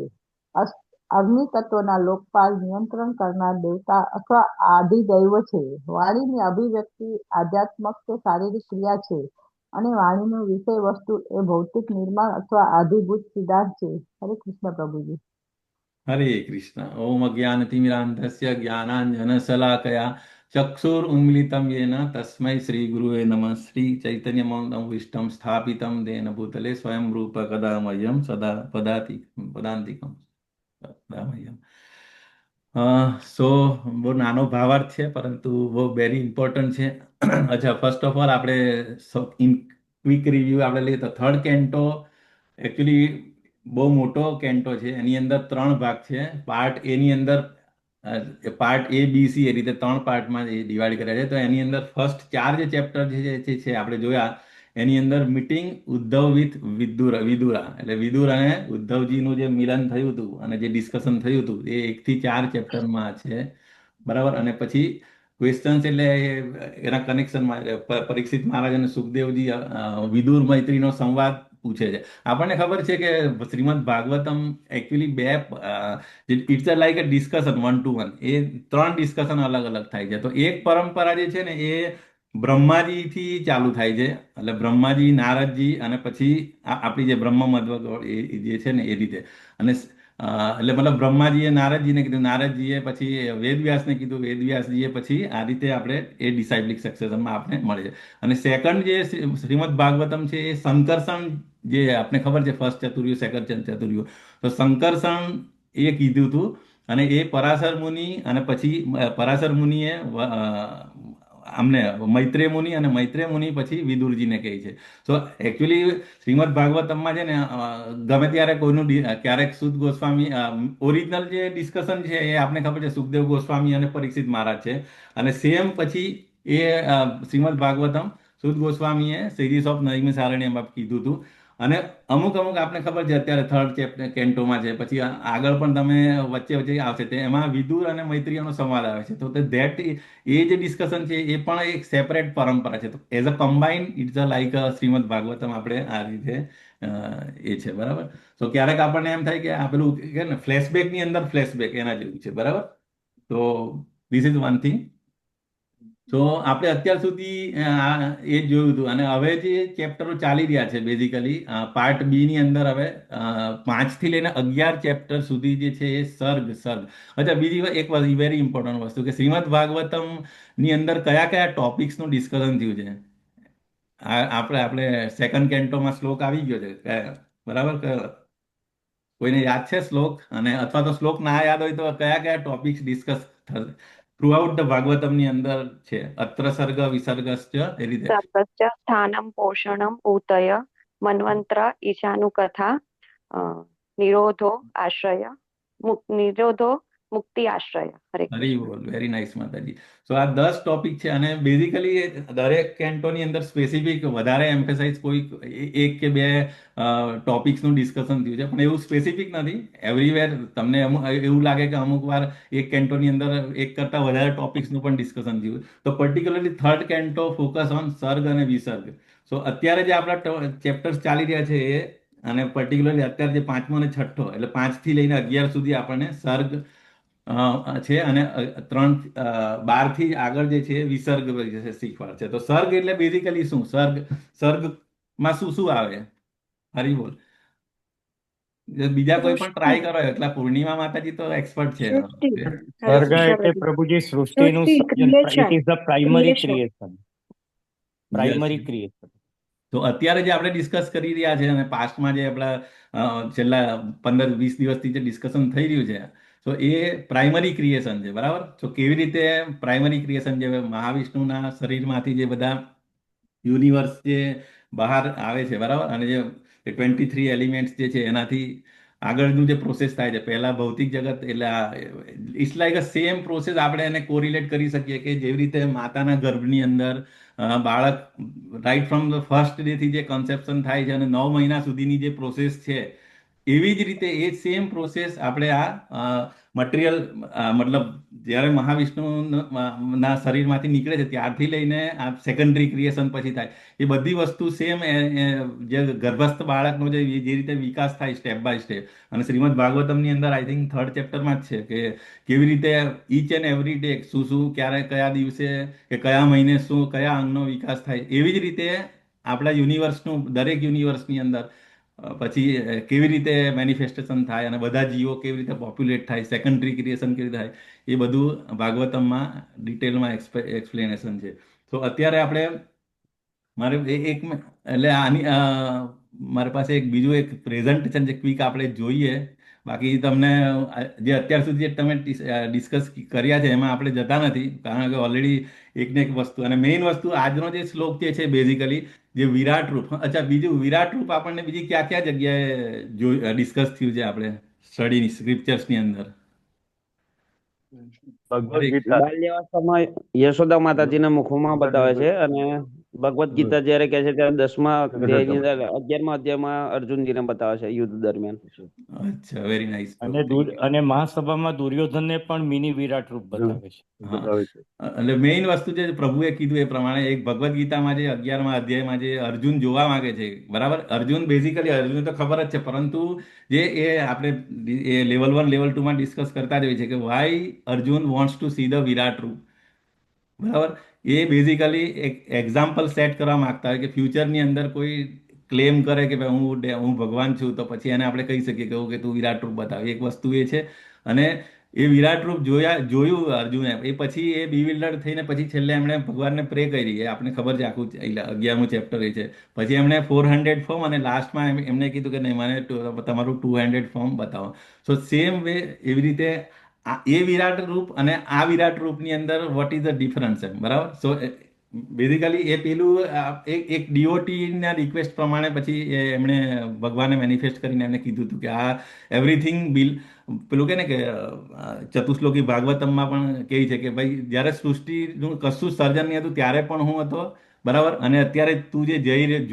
અગ્નિ તત્વના લોકપાલ નિયંત્રણ કરનાર દેવતા અથવા આધિદૈવ છે. વાણીની અભિવ્યક્તિ આધ્યાત્મક કે શારીરિક ક્રિયા છે અને વાણીનું વિષય વસ્તુ એ ભૌતિક નિર્માણ અથવા આધિભૂત સિદ્ધાંત છે. હરે કૃષ્ણ પ્રભુજી. હરે કૃષ્ણ. ઓમ અજ્ઞાનતિમિરાન્ધસ્ય જ્ઞાનાંજનશલાકયા ચક્ષુરુન્મિલિतं येन તસ્મૈ શ્રી ગુરુવે નમઃ. શ્રી ચૈતન્યમનોભીષ્ટં સ્થાપિतं येन ભૂતલે સ્વયં રૂપ કદા મह्यं સદા પદાન્તિકં મह्यं. સો બહુ નાનો ભાવાર્થ છે પરંતુ બહુ વેરી ઇમ્પોર્ટન્ટ છે. અચ્છા, ફર્સ્ટ ઓફ ઓલ આપણે ક્વિક રિવ્યુ આપણે લઈએ તો થર્ડ કેન્ટો એકચ્યુઅલી બહુ મોટો કેન્ટો છે. એની અંદર 3 ભાગ છે. પાર્ટ એ ની અંદર પાર્ટ એ બી સી એ રીતે 3 પાર્ટમાં ડિવાઈડ કર્યા છે. તો એની અંદર ફર્સ્ટ 4 જે ચેપ્ટર છે આપણે જોયા, એની અંદર મીટિંગ ઉદ્ધવ વિથ વિદુરા, એટલે વિદુર અને ઉદ્ધવજીનું જે મિલન થયું હતું અને જે ડિસ્કશન થયું હતું એ 1 થી 4 ચેપ્ટરમાં છે, બરાબર. અને પછી ક્વેશ્ચન્સ એટલે એના કનેક્શનમાં પરીક્ષિત મહારાજ અને સુખદેવજી વિદુર મૈત્રીનો સંવાદ પૂછે છે. આપણને ખબર છે કે Shrimad Bhagavatam actually it's like a discussion 1 to 1. એ 3 ડિસ્કશન અલગ અલગ થાય છે. તો એક પરંપરા જે છે ને એ બ્રહ્માજીથી ચાલુ થાય છે. એટલે બ્રહ્માજી, નારદજી અને પછી આપણી જે બ્રહ્મ મધ્વ એ જે છે ને એ રીતે. અને એટલે મતલબ બ્રહ્માજીએ નારદજીને કીધું, નારદજીએ પછી વેદવ્યાસને કીધું, વેદવ્યાસજીએ પછી આ રીતે આપણે એ ડિસાઇબ્લિક સક્સેશનમાં આપણે મળે છે. અને સેકન્ડ જે શ્રીમદ ભાગવતમ છે એ સંકર્ષણ, જે આપણે ખબર છે ફર્સ્ટ ચતુર્યુ સેકન્ડ ચતુર્યુ, તો સંકર્ષણ એ કીધું હતું. અને એ પરાશર મુનિ અને પછી પરાશર મુનિએ અમને મૈત્રેય મુનિ, અને મૈત્રેય મુનિ પછી વિદુરજીને કહે છે. સો એકચ્યુઅલી શ્રીમદ ભાગવતમમાં છે ને ગમે ત્યારે કોઈનું ક્યારેક સુદ ગોસ્વામી ઓરિજિનલ જે ડિસ્કશન છે એ આપણે ખબર છે સુખદેવ ગોસ્વામી અને પરીક્ષિત મહારાજ છે. અને સેમ પછી એ શ્રીમદ ભાગવતમ સુદ ગોસ્વામીએ સિરીઝ ઓફ નૈમિષારણ્યમાં કીધું હતું. અને અમુક અમુક આપણે ખબર છે અત્યારે થર્ડ ચેપ્ટર કેન્ટોમાં છે, પછી આગળ પણ તમે વચ્ચે વચ્ચે આવશે તે એમાં વિદુર અને મૈત્રીયનો સંવાદ આવે છે. તો ધેટ એ જે ડિસ્કશન છે એ પણ એક સેપરેટ પરંપરા છે. તો as a combined it's a like Shrimad Bhagavatam આપણે આ રીતે એ છે, બરાબર. તો ક્યારેક આપણને એમ થાય કે આ પેલું કે ને ફ્લેશબેકની અંદર ફ્લેશબેક એના જેવું છે, બરાબર. તો ધીસ ઇઝ વન થિંગ. તો આપણે અત્યાર સુધી એ જ જોયું હતું. અને હવે જે ચેપ્ટરો ચાલી રહ્યા છે બેઝિકલી પાર્ટ બી ની અંદર હવે 5 થી લઈને 11 ચેપ્ટર સુધી જે છે એ સર્ગ. અચ્છા, બીજી એક વેરી ઇમ્પોર્ટન્ટ વસ્તુ કે શ્રીમદ ભાગવતમ ની અંદર કયા કયા ટોપિક્સનું ડિસ્કશન થયું છે. આપણે સેકન્ડ કેન્ટોમાં શ્લોક આવી ગયો છે, બરાબર. કોઈને યાદ છે શ્લોક? અને અથવા તો શ્લોક ના યાદ હોય તો કયા કયા ટોપિક્સ ડિસ્કસ થ્રુઆઉટ ધ ભાગવતમની અંદર છે? અત્ર સર્ગ વિસર્ગશ્ચ એ રીતે. સર્ગશ્ચ સ્થાનમ પોષણમ ઉતય મન્વંત્ર ઈશાનુકથા નિરોધો આશ્રય નિરોધો મુક્તિ આશ્રય. હરે હરી બોલ, વેરી નાઇસ માતાજી. સો આ 10 ટોપિક છે. અને બેઝિકલી દરેક કેન્ટોની અંદર સ્પેસિફિક વધારે એમ્ફેસાઇઝ કોઈ એક કે બે ટોપિક્સનું ડિસ્કશન થયું છે, પણ એવું સ્પેસિફિક નથી. એવરીવેર તમને એવું લાગે કે અમુક વાર એક કેન્ટોની અંદર એક કરતાં વધારે ટોપિક્સનું પણ ડિસ્કશન થયું. તો particularly third Kento focus on સર્ગ અને વિસર્ગ. સો અત્યારે જે આપણા ચેપ્ટર્સ ચાલી રહ્યા છે એ, અને પર્ટિક્યુલરલી અત્યારે જે 5મો અને 6ઠ્ઠો, એટલે 5 થી લઈને 11 સુધી આપણને સર્ગ છે. અને 12 થી આગળ જે છે વિસર્ગ શીખવાડ છે. તો સર્ગ એટલે બેઝિકલી શું? સર્ગમાં શું શું આવે? હરી બોલ. બીજા કોઈ પણ ટ્રાય કરો. એટલે પૂર્ણિમા માતાજી તો એક્સપર્ટ છે. સર્ગ એટલે પ્રભુજી સૃષ્ટિનું સર્જન. It is the primary creation. તો અત્યારે જે આપણે ડિસ્કસ કરી રહ્યા છે અને પાસ્ટમાં જે આપણા છેલ્લા 15-20 દિવસથી જે ડિસ્કશન થઈ રહ્યું છે, તો એ પ્રાઇમરી ક્રિએશન છે, બરાબર. તો કેવી રીતે પ્રાઇમરી ક્રિએશન, જે મહાવિષ્ણુના શરીરમાંથી જે બધા યુનિવર્સ જે બહાર આવે છે, બરાબર. અને જે 23 એલિમેન્ટ્સ જે છે એનાથી આગળનું જે પ્રોસેસ થાય છે, પહેલા ભૌતિક જગત, એટલે it's like a same process. આપણે એને કોરિલેટ કરી શકીએ કે જેવી રીતે માતાના ગર્ભની અંદર બાળક right from the first day થી જે કન્સેપ્શન થાય છે અને 9 મહિના સુધીની જે પ્રોસેસ છે, એવી જ રીતે એ સેમ પ્રોસેસ આપણે આ મટીરિયલ, મતલબ જ્યારે મહાવિષ્ણુ ના શરીરમાંથી નીકળે છે ત્યારથી લઈને આ સેકન્ડરી ક્રિએશન પછી થાય, એ બધી વસ્તુ સેમ જે ગર્ભસ્થ બાળકનો જે રીતે વિકાસ થાય સ્ટેપ બાય સ્ટેપ. અને શ્રીમદ ભાગવતમની અંદર આઈ થિંક થર્ડ ચેપ્ટરમાં જ છે કે કેવી રીતે ઈચ એન્ડ એવરી ડે શું શું, ક્યારે, કયા દિવસે કે કયા મહિને શું, કયા અંગનો વિકાસ થાય. એવી જ રીતે આપણા યુનિવર્સનું, દરેક યુનિવર્સની અંદર પછી કેવી રીતે મેનિફેસ્ટેશન થાય અને બધા જીવો કેવી રીતે પોપ્યુલેટ થાય, સેકન્ડરી ક્રિએશન કેવી રીતે થાય, એ બધું ભાગવતમમાં ડિટેલમાં એક્સપ્લેનેશન છે. તો અત્યારે આપણે મારે એટલે આની મારી પાસે એક બીજું એક પ્રેઝન્ટેશન છે, ક્વિક આપણે જોઈએ. બાકી તમને જે અત્યાર સુધી તમે ડિસ્કસ કર્યા છે એમાં આપણે જતા નથી, કારણ કે ઓલરેડી એકને એક વસ્તુ. અને મેઇન વસ્તુ આજનો જે શ્લોક જે છે બેઝિકલી જે વિરાટ રૂપ. અચ્છા, બીજું વિરાટ રૂપ આપણને બીજી ક્યાં ક્યાં જગ્યાએ ડિસ્કસ થયું છે આપણે સ્ટડીની સ્ક્રિપ્ચર્સની અંદર? ભગવદ ગીતા બાલ્યાવસ્થામાં યશોદા માતાજીના મુખમાં બતાવે છે, અને ભગવદ ગીતા જયારે કહે છે ત્યારે 10મા અધ્યાયની અંદર 11મા અધ્યાયમાં અર્જુનજીને બતાવે છે યુદ્ધ દરમિયાન. અચ્છા, વેરી નાઇસ. અને મહાસભામાં દુર્યોધનને પણ મિની વિરાટ રૂપ બતાવે છે. એટલે મેઇન વસ્તુ જે પ્રભુએ કીધું એ પ્રમાણે એક ભગવદ ગીતામાં જે 11મા અધ્યાયમાં જે અર્જુન જોવા માંગે છે, બરાબર. અર્જુન બેઝિકલી અર્જુન તો ખબર જ છે, પરંતુ જે એ આપણે એ લેવલ 1 લેવલ 2માં ડિસ્કસ કરતા જ હોય છે કે why Arjun wants to see the virat roop, બરાબર. એ બેઝિકલી એક એક્ઝામ્પલ સેટ કરવા માંગતા હોય કે ફ્યુચરની અંદર કોઈ ક્લેમ કરે કે ભાઈ હું ભગવાન છું, તો પછી એને આપણે કહી શકીએ કે તું વિરાટ રૂપ બતાવ. એક વસ્તુ એ છે. અને એ વિરાટ રૂપ જોયું અર્જુને, એ પછી એ બીવિલ્ડર થઈને પછી છેલ્લે એમણે ભગવાનને પ્રે કરી. એ આપણે ખબર છે, આખું 11મું ચેપ્ટર એ છે. પછી એમણે 400 ફોર્મ અને લાસ્ટમાં એમને કીધું કે નહીં, મને તમારું 200 ફોર્મ બતાવો. સો સેમ વે એવી રીતે એ વિરાટ રૂપ અને આ વિરાટ રૂપની અંદર વોટ ઇઝ ધ ડિફરન્સ એમ, બરાબર. સો બેઝિકલી એ પેલું એક ડીઓટીના રિક્વેસ્ટ પ્રમાણે પછી એમણે ભગવાને મેનિફેસ્ટ કરીને એમને કીધું હતું કે આ એવરીથિંગ પેલું કે ને કે ચતુશ્લોકી ભાગવતમમાં પણ કહે છે કે ભાઈ જ્યારે સૃષ્ટિનું કશું જ સર્જન નહીં હતું ત્યારે પણ હું હતો, બરાબર. અને અત્યારે તું જે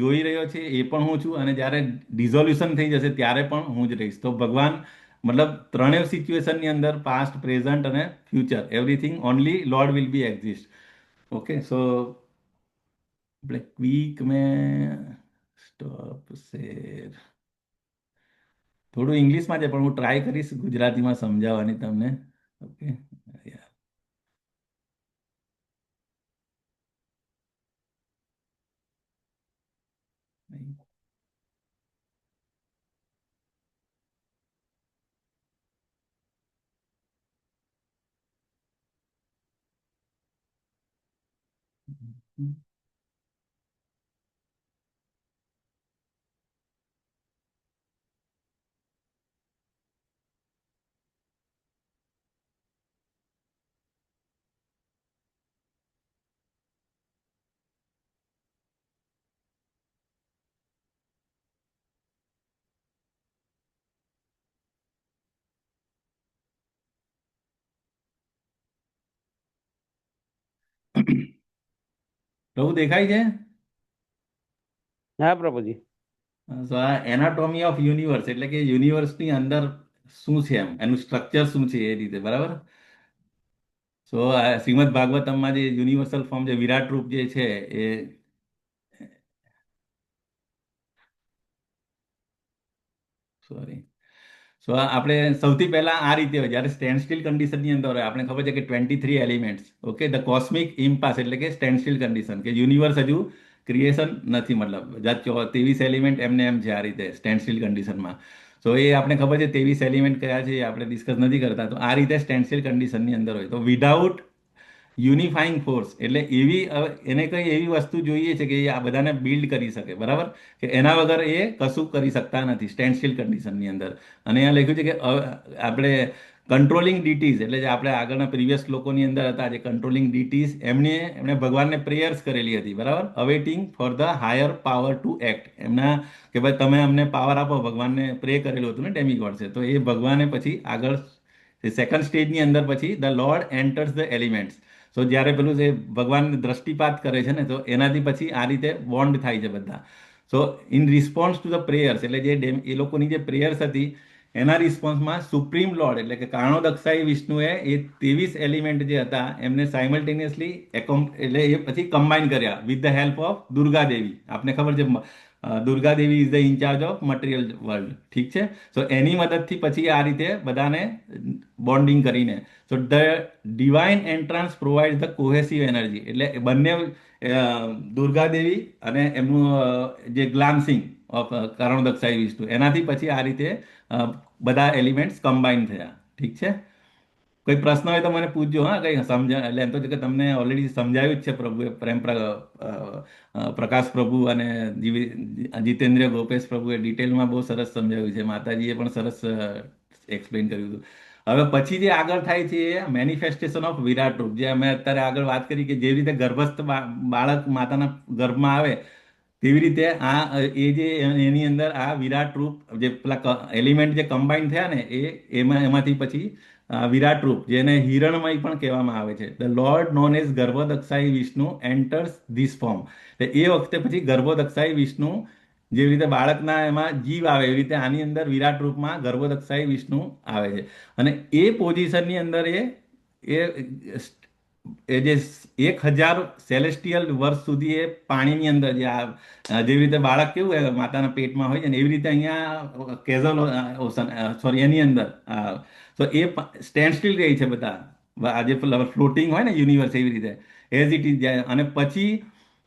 જોઈ રહ્યો છે એ પણ હું છું, અને જ્યારે ડિઝોલ્યુશન થઈ જશે ત્યારે પણ હું જ રહીશ. તો ભગવાન મતલબ ત્રણેય સિચ્યુએશનની અંદર પાસ્ટ, પ્રેઝન્ટ અને future, everything only lord will be exist. Okay, so આપણે ક્વિક મેં સ્ટોપ શેર થોડું ઇંગ્લિશમાં છે, પણ હું ટ્રાય કરીશ ગુજરાતીમાં સમજાવવાની તમને. ઓકે, પ્રભુ દેખાય છે? હા પ્રભુજી. સો આ એનાટોમી ઓફ યુનિવર્સ એટલે કે યુનિવર્સની અંદર શું છે, એનું સ્ટ્રક્ચર શું છે એ રીતે, બરાબર. સો શ્રીમદ ભાગવતમમાં જે યુનિવર્સલ ફોર્મ, જે વિરાટ રૂપ જે છે એ સોરી. સો આપણે સૌથી પહેલા આ રીતે હોય, જ્યારે સ્ટેન્ડ સ્ટીલ કન્ડિશનની અંદર હોય, આપણે ખબર છે કે 23 એલિમેન્ટ્સ, ઓકે, ધ કોસ્મિક ઇમ્પાસ એટલે કે સ્ટેન્ડ સ્ટીલ કન્ડિશન, કે યુનિવર્સ હજુ ક્રિએશન નથી, મતલબ 23 એલિમેન્ટ એમને એમ છે આ રીતે સ્ટેન્ડ સ્ટીલ કન્ડિશનમાં. સો એ આપણે ખબર છે 23 એલિમેન્ટ કયા છે એ આપણે ડિસ્કસ નથી કરતા. તો આ રીતે સ્ટેન્ડ સ્ટીલ કન્ડિશનની અંદર હોય. તો વિધાઉટ યુનિફાઈંગ ફોર્સ એટલે એને કઈ એવી વસ્તુ જોઈએ છે કે એ આ બધાને બિલ્ડ કરી શકે, બરાબર. કે એના વગર એ કશું કરી શકતા નથી સ્ટેન્ડ સ્ટીલ કન્ડિશનની અંદર. અને અહીંયા લખ્યું છે કે આપણે કંટ્રોલિંગ ડીટીઝ એટલે જે આપણે આગળના પ્રીવિયસ લોકોની અંદર હતા, જે કંટ્રોલિંગ ડીટીઝ, એમણે ભગવાનને પ્રેયર્સ કરેલી હતી, બરાબર. અવેટિંગ for the higher power to act. એમના કે ભાઈ તમે અમને પાવર આપો, ભગવાનને પ્રે કરેલું હતું ને ડેમિગોડ્સે. તો એ ભગવાને પછી આગળ સેકન્ડ સ્ટેજની અંદર પછી the lord enters the elements. So જ્યારે પેલું જે ભગવાન દ્રષ્ટિપાત કરે છે ને, તો એનાથી પછી આ રીતે બોન્ડ થાય છે બધા. સો in response to the prayers એટલે જે એ લોકોની જે પ્રેયર્સ હતી એના રિસ્પોન્સમાં સુપ્રીમ લોર્ડ એટલે કે કારણોદક્ષાઈ વિષ્ણુએ એ 23 એલિમેન્ટ જે હતા એમને સાયમલ્ટેનિયસલી એટલે એ પછી કમ્બાઈન કર્યા with the help of Durga Devi. આપને ખબર છે Durga Devi is the in charge of material world, ઠીક છે. સો એની મદદથી પછી આ રીતે બધાને બોન્ડિંગ કરીને. So the divine entrance provide the cohesive energy એટલે બંને દુર્ગા દેવી અને એમનું જે ગ્લાન્સિંગ ઓફ કારણોદક્ષાઈ વિષ્ણુ, એનાથી પછી આ રીતે બધા એલિમેન્ટ્સ કમ્બાઈન થયા, ઠીક છે. કોઈ પ્રશ્ન હોય તો મને પૂછજો. હા, કંઈ એટલે એમ તો છે કે તમને ઓલરેડી સમજાવ્યું જ છે પ્રભુએ, પ્રકાશ પ્રભુ અને જીતેન્દ્ર ગોપેશ પ્રભુએ ડિટેલમાં બહુ સરસ સમજાવ્યું છે. માતાજીએ પણ સરસ એક્સપ્લેન કર્યું હતું. હવે પછી જે આગળ થાય છે એ મેનિફેસ્ટેશન ઓફ વિરાટ રૂપ, જે અમે અત્યારે આગળ વાત કરી કે જેવી રીતે ગર્ભસ્થ બાળક માતાના ગર્ભમાં આવે તેવી રીતે એની અંદર આ વિરાટ રૂપ જે પેલા એલિમેન્ટ જે કમ્બાઈન થયા ને એમાંથી પછી વિરાટ રૂપ, જેને હિરણમય પણ કહેવામાં આવે છે, the lord known as Garbhodakshayi Vishnu enters this form. એ વખતે પછી ગર્ભોદક્ષાઈ વિષ્ણુ જેવી રીતે બાળકના એમાં જીવ આવે એવી રીતે આની અંદર વિરાટ રૂપમાં ગર્ભોદક્ષાઈ વિષ્ણુ આવે છે. અને એ પોઝિશનની અંદર એ જે 1000 સેલેસ્ટિયલ વર્ષ સુધી એ પાણીની અંદર જેવી રીતે બાળક કેવું માતાના પેટમાં હોય છે ને, એવી રીતે અહીંયા કેઝલ ઓશન એની અંદર તો એ સ્ટેન્ડ સ્ટીલ રહી છે બધા. આજે ફ્લોટિંગ હોય ને યુનિવર્સ, એવી રીતે એઝ ઇટ ઇઝ જાય. અને પછી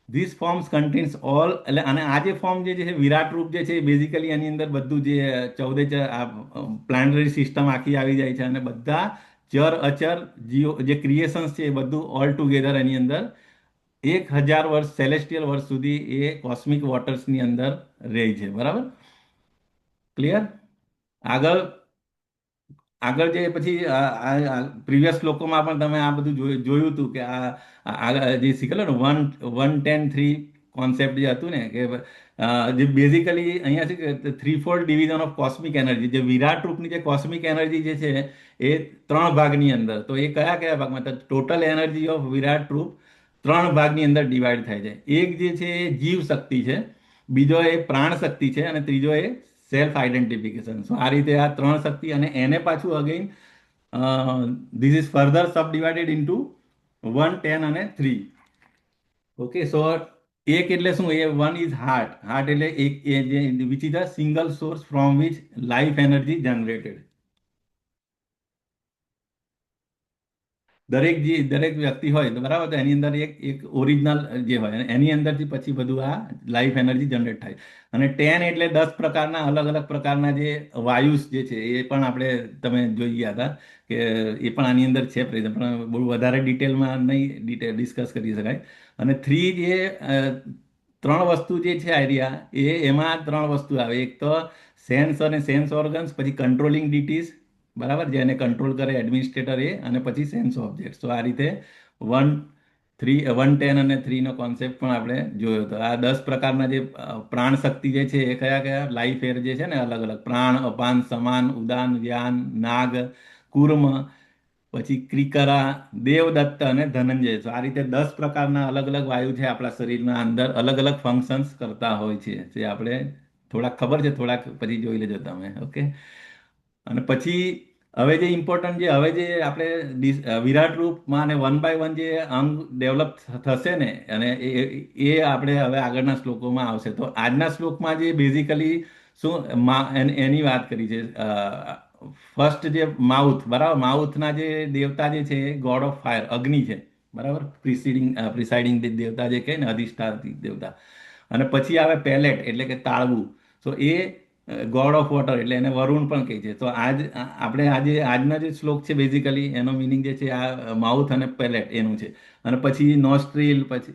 ધીસ ફોર્મ્સ કન્ટેન્સ ઓલ, એટલે અને આ જે ફોર્મ જે છે વિરાટ રૂપ જે છે બેઝિકલી એની અંદર બધું જે 14 પ્લાનેટરી સિસ્ટમ આખી આવી જાય છે, અને બધા ચર અચર જીવો જે ક્રિએશન્સ છે એ બધું ઓલ ટુગેધર એની અંદર 1000 વર્ષ સેલેસ્ટિયલ વર્ષ સુધી એ કોસ્મિક વોટર્સની અંદર રહે છે. બરાબર, ક્લિયર? આગળ આગળ જે પછી પ્રીવિયસ શ્લોકોમાં પણ તમે આ બધું જોયું હતું કે જે શીખેલો ને 1-10-3 કોન્સેપ્ટ જે હતું ને કે જે બેઝિકલી અહીંયા છે કે થ્રીફોલ્ડ ડિવિઝન ઓફ કોસ્મિક એનર્જી, જે વિરાટ રૂપની જે કોસ્મિક એનર્જી જે છે એ 3 ભાગની અંદર, તો એ કયા કયા ભાગમાં? તો ટોટલ એનર્જી ઓફ વિરાટ રૂપ 3 ભાગની અંદર ડિવાઈડ થાય છે. એક જે છે એ જીવ શક્તિ છે, બીજો એ પ્રાણ શક્તિ છે, અને ત્રીજો એ સેલ્ફ આઈડેન્ટિફિકેશન. સો આ રીતે આ 3 શક્તિ, અને એને પાછું again this is further sub divided into 1, 10 અને 3. ઓકે, સો એક એટલે શું? એ 1 ઇઝ હાર્ટ. હાર્ટ એટલે એક which is a single source from which life energy generated. દરેક વ્યક્તિ હોય તો બરાબર, તો એની અંદર એક ઓરિજિનલ જે હોય એની અંદરથી પછી બધું આ લાઈફ એનર્જી જનરેટ થાય. અને 10 એટલે 10 પ્રકારના અલગ અલગ પ્રકારના જે વાયુસ જે છે એ પણ આપણે તમે જોઈ ગયા હતા કે એ પણ આની અંદર છે પ્રેઝન્ટ, પણ બહુ વધારે ડિટેલમાં નહીં ડિસ્કસ કરી શકાય. અને 3 જે 3 વસ્તુ જે છે આઈડિયા એમાં 3 વસ્તુ આવે. એક તો સેન્સ અને સેન્સ ઓર્ગન્સ, પછી કંટ્રોલિંગ ડીટીઝ, બરાબર, જેને કંટ્રોલ કરે એડમિનિસ્ટ્રેટર એ, અને પછી સેન્સ ઓબ્જેક્ટ. તો આ રીતે 1, 10 અને 3 નો કોન્સેપ્ટ પણ આપણે જોયો હતો. આ 10 પ્રકારના જે પ્રાણ શક્તિ જે છે એ કયા કયા? લાઈફ એર જે છે ને અલગ અલગ પ્રાણ, અપાન, સમાન, ઉદાન, વ્યાન, નાગ, કુર્મ, પછી ક્રિકરા, દેવદત્ત અને ધનંજય. તો આ રીતે 10 પ્રકારના અલગ અલગ વાયુ છે આપણા શરીરના અંદર, અલગ અલગ ફંક્શન્સ કરતા હોય છે. જે આપણે થોડાક ખબર છે, થોડાક પછી જોઈ લેજો તમે. ઓકે, અને પછી હવે જે ઇમ્પોર્ટન્ટ હવે જે આપણે વિરાટ રૂપમાં અને 1 by 1 જે અંગ ડેવલપ થશે ને, અને એ આપણે હવે આગળના શ્લોકોમાં આવશે. તો આજના શ્લોકમાં જે બેઝિકલી શું એની વાત કરી છે. ફર્સ્ટ જે માઉથ, બરાબર, માઉથના જે દેવતા જે છે એ ગોડ ઓફ ફાયર, અગ્નિ છે, બરાબર, પ્રિસાઇડિંગ દેવતા જે કહે ને, અધિષ્ઠાતી દેવતા. અને પછી આવે પેલેટ એટલે કે તાળવું. તો એ ગોડ ઓફ વોટર એટલે એને વરુણ પણ કહે છે. તો આપણે આજના જે શ્લોક છે બેઝિકલી એનો મિનિંગ જે છે આ માઉથ અને પેલેટ એનું છે. અને પછી નોસ્ટ્રીલ, પછી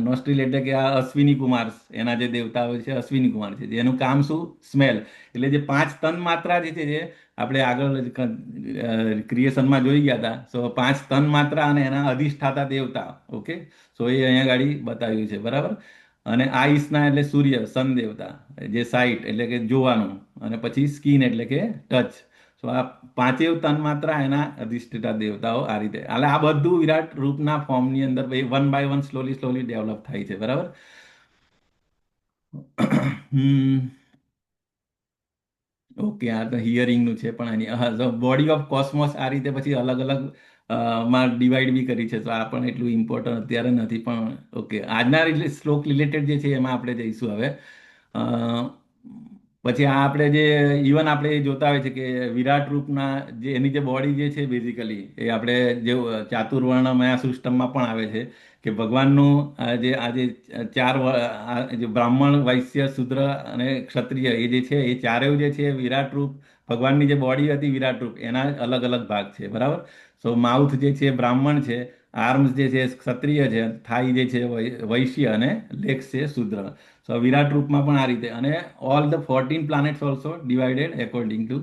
નોસ્ટ્રીલ એટલે કે આ અશ્વિની કુમાર, એના જે દેવતાઓ છે અશ્વિની કુમાર છે, જેનું કામ શું? સ્મેલ. એટલે જે 5 તન માત્રા જે છે જે આપણે આગળ ક્રિએશનમાં જોઈ ગયા હતા. સો 5 તન માત્રા અને એના અધિષ્ઠાતા દેવતા. ઓકે, સો એ અહીંયા ગાડી બતાવ્યું છે, બરાબર. અને આઈસના એટલે સૂર્ય, સન દેવતા, જે સાઇટ એટલે કે જોવાનું, અને પછી સ્કિન એટલે કે ટચ. સો આ 5 તન માત્રા એના અધિષ્ઠિતા દેવતાઓ આ રીતે. એટલે આ બધું વિરાટ રૂપના ફોર્મની અંદર 1 by 1 સ્લોલી ડેવલપ થાય છે, બરાબર. ઓકે, આ તો હિયરિંગનું છે, પણ આની બોડી ઓફ કોસ્મોસ આ રીતે પછી અલગ અલગ માં ડિવાઈડ બી કરી છે. તો આ પણ એટલું ઇમ્પોર્ટન્ટ અત્યારે નથી, પણ ઓકે, આજના શ્લોક રિલેટેડ જે છે એમાં આપણે જઈશું હવે. પછી આ આપણે જે ઇવન આપણે જોતા હોય છે કે વિરાટ રૂપના જે એની જે બોડી જે છે બેઝિકલી એ આપણે જે ચાતુર્વર્ણમય સિસ્ટમમાં પણ આવે છે કે ભગવાનનું આજે 4 જે બ્રાહ્મણ, વૈશ્ય, શુદ્ર અને ક્ષત્રિય એ જે છે એ ચારેય જે છે વિરાટ રૂપ, ભગવાનની જે બોડી હતી વિરાટ રૂપ, એના અલગ અલગ ભાગ છે, બરાબર. સો માઉથ જે છે બ્રાહ્મણ છે, આર્મ્સ જે છે ક્ષત્રિય છે, થાઈ જે છે વૈશ્ય, અને લેગ્સ છે શુદ્ર. સો વિરાટ રૂપમાં પણ આ રીતે. અને all the 14 planets also divided according to.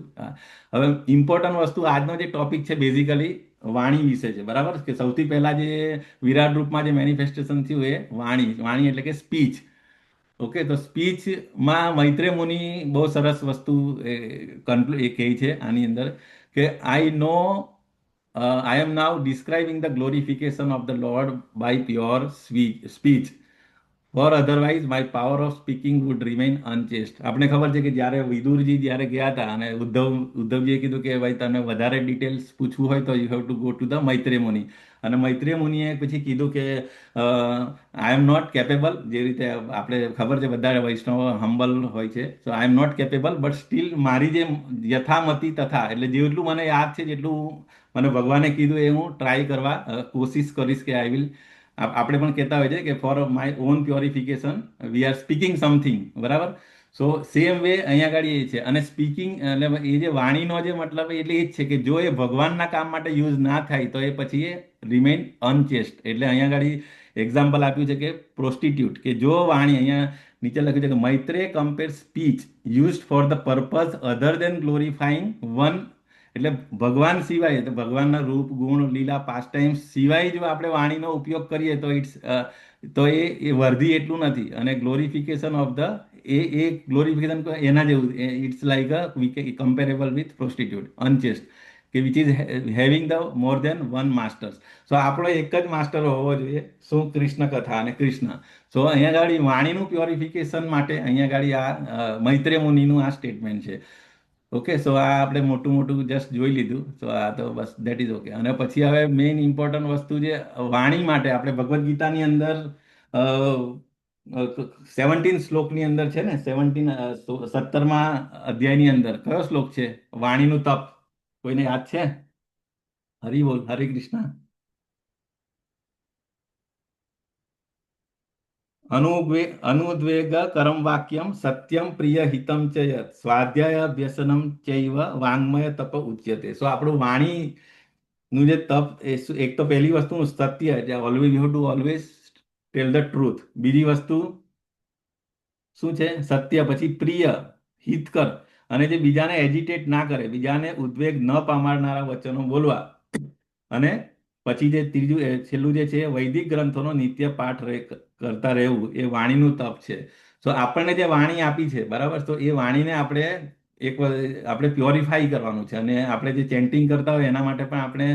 હવે ઇમ્પોર્ટન્ટ વસ્તુ આજનો જે ટોપિક છે બેઝિકલી વાણી વિશે છે, બરાબર. કે સૌથી પહેલા જે વિરાટ રૂપમાં જે મેનિફેસ્ટેશન થયું એ વાણી એટલે કે સ્પીચ. ઓકે, તો સ્પીચમાં મૈત્રેય મુનિ બહુ સરસ વસ્તુ એ કહે છે આની અંદર કે I am now describing the glorification of the Lord by pure speech. For otherwise my power of speaking would remain unchaste. આપણે ખબર છે કે જ્યારે વિદુરજી જ્યારે ગયા હતા અને ઉદ્ધવજીએ કીધું કે ભાઈ તને વધારે ડિટેલ્સ પૂછવું હોય તો you have to go to the Maitreya Muni. અને મૈત્રેય મુનિએ પછી કીધું કે આઈ એમ નોટ કેપેબલ. જે રીતે આપણે ખબર છે બધા વૈષ્ણવ હમ્બલ હોય છે. So I am not capable but still મારી જે યથામતી તથા એટલે જેટલું મને યાદ છે જેટલું મને ભગવાને કીધું એ હું ટ્રાય કરવા કોશિશ કરીશ કે આઈ આપણે પણ કહેતા હોય છે કે for my own purification we are speaking something, બરાબર. સો સેમ વે અહીંયા આગળ એ છે. અને સ્પીકિંગ એટલે એ જે વાણીનો જે મતલબ એટલે એ જ છે કે જો એ ભગવાનના કામ માટે યુઝ ના થાય તો એ પછી એ રિમેઇન અનચેસ્ટ. એટલે અહીંયા આગળ એક્ઝામ્પલ આપ્યું છે કે પ્રોસ્ટિટ્યુટ, કે જો વાણી અહીંયા નીચે લખ્યું છે કે Maitreya compare speech used for the purpose other than glorifying one, એટલે ભગવાન સિવાય, તો ભગવાનના રૂપ ગુણ લીલા પાસ્ટ ટાઈમ સિવાય જો આપણે વાણીનો ઉપયોગ કરીએ તો તો એ વર્ધી એટલું નથી. અને ગ્લોરિફિકેશન ઓફ ધ એ ગ્લોરિફિકેશન એના જેવું, it's like a comparable with prostitute unchaste, કે which is having the more than one masters. So આપણો એક જ માસ્ટર હોવો જોઈએ, શું? કૃષ્ણ કથા અને કૃષ્ણ. સો અહીંયા ગાડી વાણીનું પ્યોરિફિકેશન માટે અહીંયા ગાડી આ મૈત્રેય મુનિનું આ સ્ટેટમેન્ટ છે. ઓકે, સો આ આપણે મોટું મોટું જસ્ટ જોઈ લીધું. સો આ તો બસ દેટ ઇઝ ઓકે. અને પછી હવે મેઇન ઇમ્પોર્ટન્ટ વસ્તુ જે વાણી માટે આપણે ભગવદ્ ગીતાની અંદર 17 શ્લોકની અંદર છે ને, 17મા અધ્યાયની અંદર કયો શ્લોક છે? વાણીનું તપ. કોઈને યાદ છે? હરિ બોલ, હરે કૃષ્ણ. અનુદ્વેગ કરમ વાક્યમ સત્યમ પ્રિય હિતમ ચ યત સ્વાધ્યાય અભ્યસનમ ચૈવ વાંગ્મય તપ ઉચ્યતે. સો આપણું વાણીનું જે તપ, એક તો પહેલી વસ્તુ સત્ય, એટલે always you have to always tell the truth. બીજી વસ્તુ શું છે? સત્ય. પછી પ્રિય, હિતકર, અને જે બીજાને એજિટેટ ના કરે, બીજાને ઉદ્વેગ ન પામાડનારા વચનો બોલવા. અને પછી જે ત્રીજું છેલ્લું જે છે વૈદિક ગ્રંથોનો નિત્ય પાઠ કરતા રહેવું, એ વાણીનું તપ છે. સો આપણને જે વાણી આપી છે, બરાબર, તો એ વાણીને આપણે પ્યોરિફાઈ કરવાનું છે. અને આપણે જે ચેન્ટિંગ કરતા હોય એના માટે પણ આપણે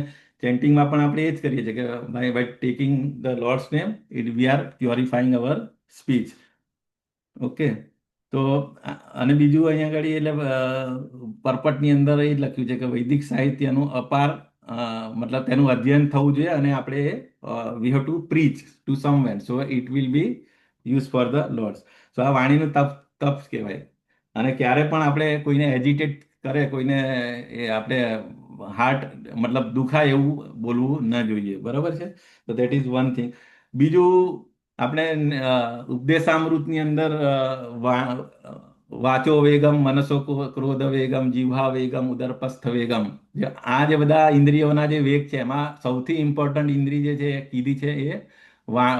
ચેન્ટિંગમાં પણ આપણે એ જ કરીએ છીએ કે by taking the lord's name we are purifying our speech. Okay, તો અને બીજું અહીંયા આગળ એટલે પરપટની અંદર એ જ લખ્યું છે કે વૈદિક સાહિત્યનું અપાર મતલબ તેનું અધ્યયન થવું જોઈએ, અને આપણે we have to preach to somewhere, so it will be use for the lord's. So આ વાણીનું તપ કહેવાય. અને ક્યારે પણ આપણે કોઈને એજિટેટ કરે, કોઈને એ આપણે હાર્ટ મતલબ દુખાય એવું બોલવું ન જોઈએ, બરાબર છે. તો દેટ ઇઝ વન થિંગ. બીજું આપણે ઉપદેશામૃતની અંદર વાચો વેગમ, મનસો ક્રોધ વેગમ, જીહ્વા વેગમ, ઉદરપસ્થ વેગમ, આ જે બધા ઇન્દ્રિયોના જે વેગ છે એમાં સૌથી ઇમ્પોર્ટન્ટ ઇન્દ્રિય જે છે કીધી છે એ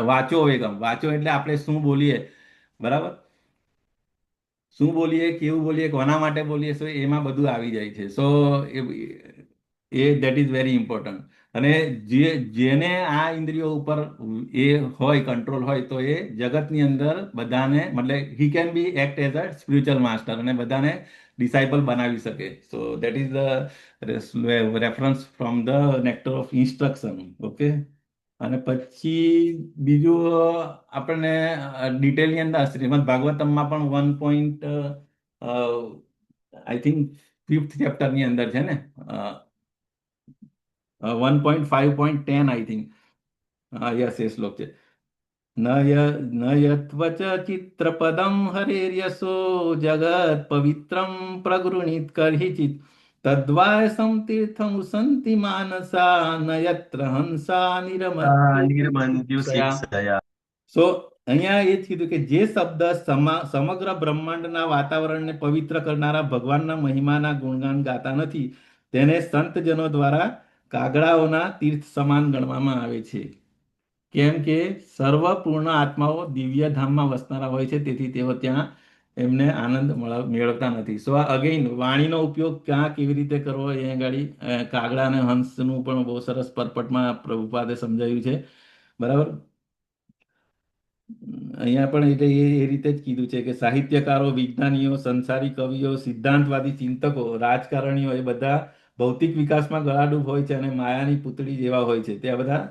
વાચો વેગમ. વાચો એટલે આપણે શું બોલીએ, બરાબર, શું બોલીએ, કેવું બોલીએ, કોના માટે બોલીએ, સો એમાં બધું આવી જાય છે. સો દેટ ઇઝ વેરી ઇમ્પોર્ટન્ટ. અને જેને આ ઇન્દ્રિયો ઉપર એ હોય, કંટ્રોલ હોય, તો એ જગતની અંદર બધાને મતલબ he can be act as a spiritual master, અને બધાને ડિસાઇપલ બનાવી શકે. સો that is the reference from the nectar of instruction. Okay, અને પછી બીજું આપણને ડિટેલની અંદર શ્રીમદ ભાગવતમમાં પણ 1. આઈ થિંક 5th ચેપ્ટરની અંદર છે ને, 1.5.10 આઈ થિંક, યસ એ શ્લોક છે. ન યત્વચ ચિત્રપદમ હરેર્યસો જગત પવિત્રમ પ્રગૃણીત કરહિચિત તદ્વાયસમ તીર્થમ ઉસંતિ માનસા ન યત્ર હંસા નિરમંજ્યુષયા. સો અહીંયા એ જ કીધું કે જે શબ્દ સમગ્ર બ્રહ્માંડના વાતાવરણને પવિત્ર કરનારા ભગવાનના મહિમાના ગુણગાન ગાતા નથી, તેને સંતજનો દ્વારા કાગડાઓના તીર્થ સમાન ગણવામાં આવે છે. કેમ કે સર્વ પૂર્ણ આત્માઓ દિવ્ય ધામમાં વસનારા હોય છે, તેથી તેઓ ત્યાં એમને આનંદ મેળવતા નથી. સો આ અગેઇન વાણીનો ઉપયોગ ક્યાં કેવી રીતે કરવો એ ગાડી કાગડા અને હંસનું પણ બહુ સરસ પરપટમાં પ્રભુપાદે સમજાવ્યું છે, બરાબર. અહીંયા પણ એટલે એ રીતે જ કીધું છે કે સાહિત્યકારો, વિજ્ઞાનીઓ, સંસારી કવિઓ, સિદ્ધાંતવાદી ચિંતકો, રાજકારણીઓ એ બધા ભૌતિક વિકાસમાં ગળાડૂબ હોય છે અને માયાની પૂતળી જેવા હોય છે. તે બધા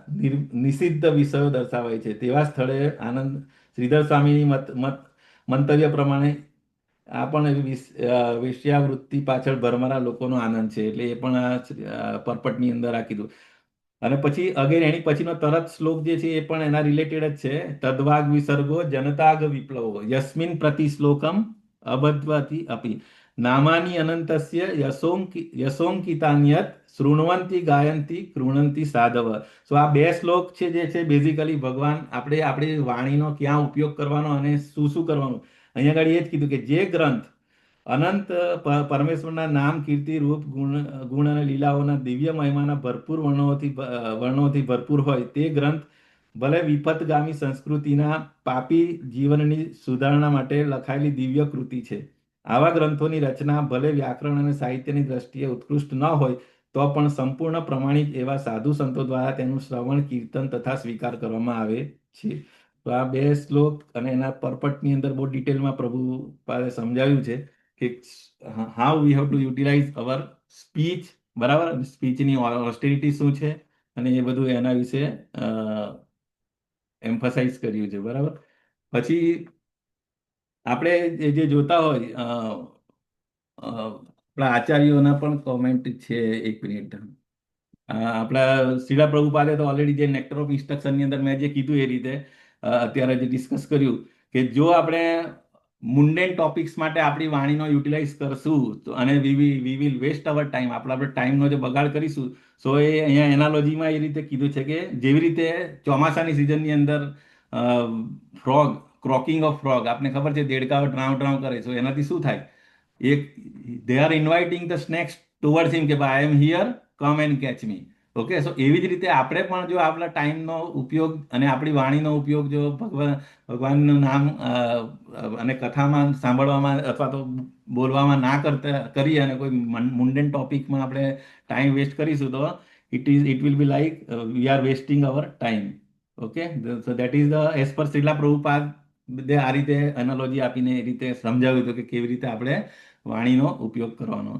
નિષિદ્ધ વિષયો દર્શાવાય છે. તેવા સ્થળે આનંદ શ્રીધર સ્વામીની મંતવ્ય પ્રમાણે આ પણ વેશ્યાવૃત્તિ પાછળ ભરમારા લોકોનો આનંદ છે. એટલે એ પણ આ પરપટની અંદર આ કીધું. અને પછી અગેન એની પછીનો તરત શ્લોક જે છે એ પણ એના રિલેટેડ જ છે. તદ્વાગ વિસર્ગો જનતાગ વિપ્લવો યસ્મિન પ્રતિ શ્લોકમ અબધ્વતિ અપી નામાની અનંતસ્ય યશોંકિતાન્યત શૃણવંતી ગાયંતી કૃણંતી સાધવ. સો આ બે શ્લોક છે જે છે બેઝિકલી ભગવાન આપણે આપણી વાણીનો ક્યાં ઉપયોગ કરવાનો અને શું શું કરવાનું. અહીંયા આગળ એ જ કીધું કે જે ગ્રંથ અનંત પરમેશ્વરના નામ કીર્તિ રૂપ ગુણ અને લીલાઓના દિવ્ય મહિમાના ભરપૂર વર્ણોથી ભરપૂર હોય તે ગ્રંથ ભલે વિપથગામી સંસ્કૃતિના પાપી જીવનની સુધારણા માટે લખાયેલી દિવ્ય કૃતિ છે. આવા ગ્રંથોની રચના ભલે વ્યાકરણ અને સાહિત્યની દ્રષ્ટિએ ઉત્કૃષ્ટ ન હોય તો પણ સંપૂર્ણ પ્રમાણિત એવા સાધુ સંતો દ્વારા તેનું શ્રવણ કીર્તન તથા સ્વીકાર કરવામાં આવે છે. તો આ બે શ્લોક અને એના પર્પટની અંદર બહુ ડિટેલમાં પ્રભુપાદે સમજાવ્યું છે કે how we have to utilize our speech, બરાબર, સ્પીચની ઓસ્ટેરિટી શું છે અને એ બધું એના વિશે એમ્ફસાઇઝ કર્યું છે, બરાબર. પછી આપણે જે જોતા હોય આપણા આચાર્યોના પણ કોમેન્ટ છે. એક મિનિટ. આપણા શ્રીલા પ્રભુપાદે તો ઓલરેડી જે નેક્ટર ઓફ ઇન્સ્ટ્રક્શનની અંદર મેં જે કીધું એ રીતે અત્યારે જે ડિસ્કસ કર્યું કે જો આપણે મુન્ડેન ટોપિક્સ માટે આપણી વાણીનો યુટિલાઇઝ કરશું તો અને we will waste our time, આપણે ટાઈમનો જે બગાડ કરીશું. સો એ અહીંયા એનાલોજીમાં એ રીતે કીધું છે કે જેવી રીતે ચોમાસાની સિઝનની અંદર ફ્રોગ, ક્રોકિંગ ઓફ ફ્રોગ, આપને ખબર છે દેડકાઓ ડ્રાવ ડ્રાવ કરે. સો એનાથી શું થાય? એક they are inviting the snakes towards him કે I am here, come and catch me. Okay, so એવી જ રીતે આપણે પણ જો આપણા ટાઈમનો ઉપયોગ અને આપણી વાણીનો ઉપયોગ જો ભગવાનનું નામ અને કથામાં સાંભળવામાં અથવા તો બોલવામાં ના કરીએ અને કોઈ મુન્ડેન ટોપિકમાં આપણે ટાઈમ વેસ્ટ કરીશું તો it will be like we are wasting our time. Okay, so that is the as per Srila Prabhupada આ રીતે એનાલોજી આપીને એ રીતે સમજાવ્યું હતું કે કેવી રીતે આપણે વાણીનો ઉપયોગ કરવાનો.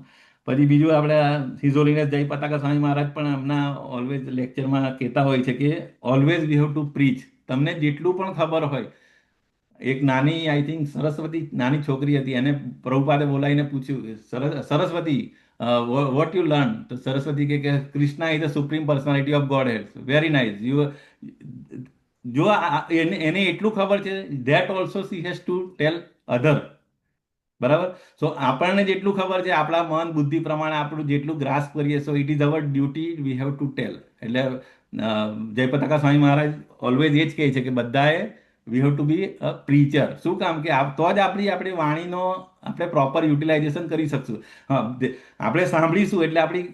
પછી બીજું આપણે હિઝ હોલીનેસ જય પતાકા સ્વામી મહારાજ પણ એમના ઓલવેઝ લેક્ચરમાં કહેતા હોય છે કે ઓલવેઝ વી હેવ ટુ પ્રીચ. તમને જેટલું પણ ખબર હોય, એક નાની આઈ થિંક સરસ્વતી નાની છોકરી હતી, એને પ્રભુપાદે બોલાવીને પૂછ્યું, સરસ્વતી વોટ યુ લર્ન? તો સરસ્વતી કે Krishna is the supreme personality of Godhead. Very nice. જો એને એટલું ખબર છે that also she has to tell other, બરાબર. સો આપણને જેટલું ખબર છે આપણા મન બુદ્ધિ પ્રમાણે આપણું જેટલું ગ્રાસ્પ કરીએ, so it is our duty, V have to tell. એટલે જય પતાકા સ્વામી મહારાજ ઓલવેઝ એ જ કહે છે કે બધાએ વી હેવ ટુ બી અ પ્રીચર. શું કામ કે તો જ આપણી વાણીનો આપણે પ્રોપર યુટિલાઇઝેશન કરી શકશું. હા, આપણે સાંભળીશું એટલે આપણી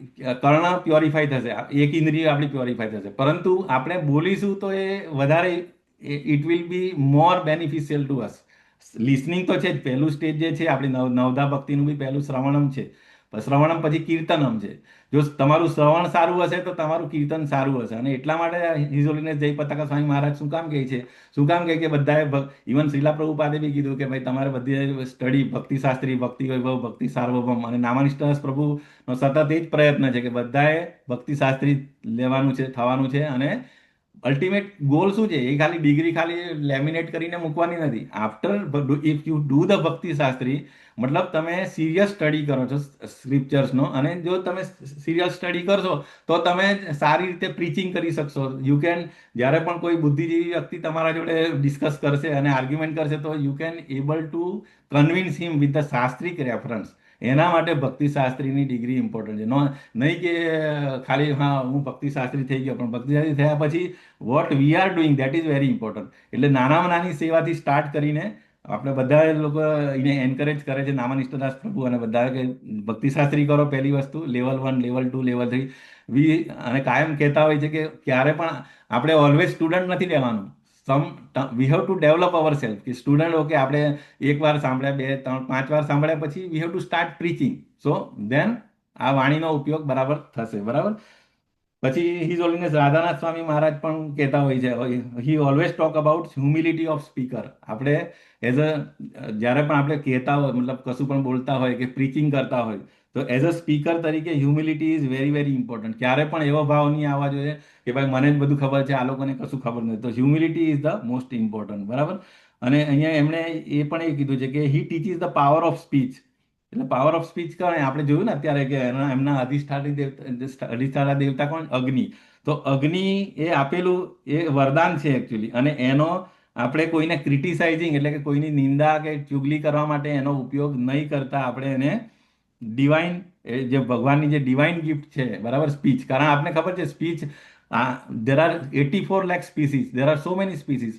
કર્ણ પ્યોરિફાઈ થશે, એક ઇન્દ્રિય આપણી પ્યોરિફાઈ થશે, પરંતુ આપણે બોલીશું તો એ વધારે it will B more beneficial two us. Listening તો છે જ, પહેલું સ્ટેજ જે છે આપણી નવધા ભક્તિનું બી પહેલું શ્રવણમ છે, શ્રવણમ પછી કીર્તનમ છે. જો તમારું શ્રવણ સારું હશે તો તમારું કીર્તન સારું હશે. અને એટલા માટે હિઝ હોલીનેસ જય પતાકા સ્વામી મહારાજ શું કામ કહે છે, શું કામ કહે કે બધાએ ઇવન શ્રીલા પ્રભુપાદે બી કીધું કે ભાઈ તમારે બધી સ્ટડી, ભક્તિ શાસ્ત્રી, ભક્તિ વૈભવ, ભક્તિ સાર્વભૌમ અને નામાનિષ્ઠ પ્રભુનો સતત એ જ પ્રયત્ન છે કે બધાએ ભક્તિ શાસ્ત્રી લેવાનું છે, થવાનું છે. અને અલ્ટિમેટ ગોલ શું છે? એ ખાલી ડિગ્રી ખાલી લેમિનેટ કરીને મૂકવાની નથી. After if you do the ભક્તિ શાસ્ત્રી, મતલબ તમે સિરિયસ સ્ટડી કરો છો સ્ક્રિપ્ચર્સનો, અને જો તમે સિરિયસ સ્ટડી કરશો તો તમે સારી રીતે પ્રીચિંગ કરી શકશો. યુ કેન, જ્યારે પણ કોઈ બુદ્ધિજીવી વ્યક્તિ તમારા જોડે ડિસ્કસ કરશે અને આર્ગ્યુમેન્ટ કરશે તો you can able to convince him with the shastric reference. એના માટે ભક્તિ શાસ્ત્રીની ડિગ્રી ઇમ્પોર્ટન્ટ છે. નહીં કે ખાલી હા હું ભક્તિ શાસ્ત્રી થઈ ગયો, પણ ભક્તિ શાસ્ત્રી થયા પછી what we are doing that is very important. એટલે નાનામાં નાની સેવાથી સ્ટાર્ટ કરીને આપણે બધા લોકો એને એન્કરેજ કરે છે નામાનિષ્ઠદાસ પ્રભુ અને બધા કે ભક્તિશાસ્ત્રી કરો પહેલી વસ્તુ, લેવલ 1, લેવલ 2, લેવલ 3. અને કાયમ કહેતા હોય છે કે ક્યારે પણ આપણે ઓલવેઝ સ્ટુડન્ટ નથી લેવાનું. વી have to develop our self. કે સ્ટુડન્ટ ઓકે આપણે એક વાર સાંભળ્યા, 2, 3, 5 વાર સાંભળ્યા પછી વી હેવ ટુ સ્ટાર્ટ પ્રીચિંગ. સો દેન આ વાણીનો ઉપયોગ બરાબર થશે, બરાબર. પછી હિઝ હોલીનેસ રાધાનાથ સ્વામી મહારાજ પણ કહેતા હોય છે, he always talk about humility of speaker. આપણે એઝ અ જ્યારે પણ આપણે કહેતા હોય, મતલબ કશું પણ બોલતા હોય કે પ્રીચિંગ કરતા હોય, તો એઝ અ સ્પીકર તરીકે humility is very very important. ક્યારે પણ એવો ભાવ નહીં આવવા જોઈએ કે ભાઈ મને જ બધું ખબર છે, આ લોકોને કશું ખબર નથી. તો humility is the most important, બરાબર. અને અહીંયા એમણે એ પણ એ કીધું છે કે he teaches the power of speech. એટલે પાવર ઓફ સ્પીચ કરે આપણે જોયું ને અત્યારે કે એમના અધિષ્ઠાતા દેવતા કોણ? અગ્નિ. તો અગ્નિ એ આપેલું એ વરદાન છે એકચ્યુઅલી, અને એનો આપણે કોઈને ક્રિટિસાઇઝિંગ એટલે કે કોઈની નિંદા કે ચુગલી કરવા માટે એનો ઉપયોગ નહીં કરતા આપણે એને ડિવાઇન એ જે ભગવાનની જે ડિવાઇન ગિફ્ટ છે, બરાબર, સ્પીચ. કારણ આપને ખબર છે speech, there are 84 lakh species, there are so many species.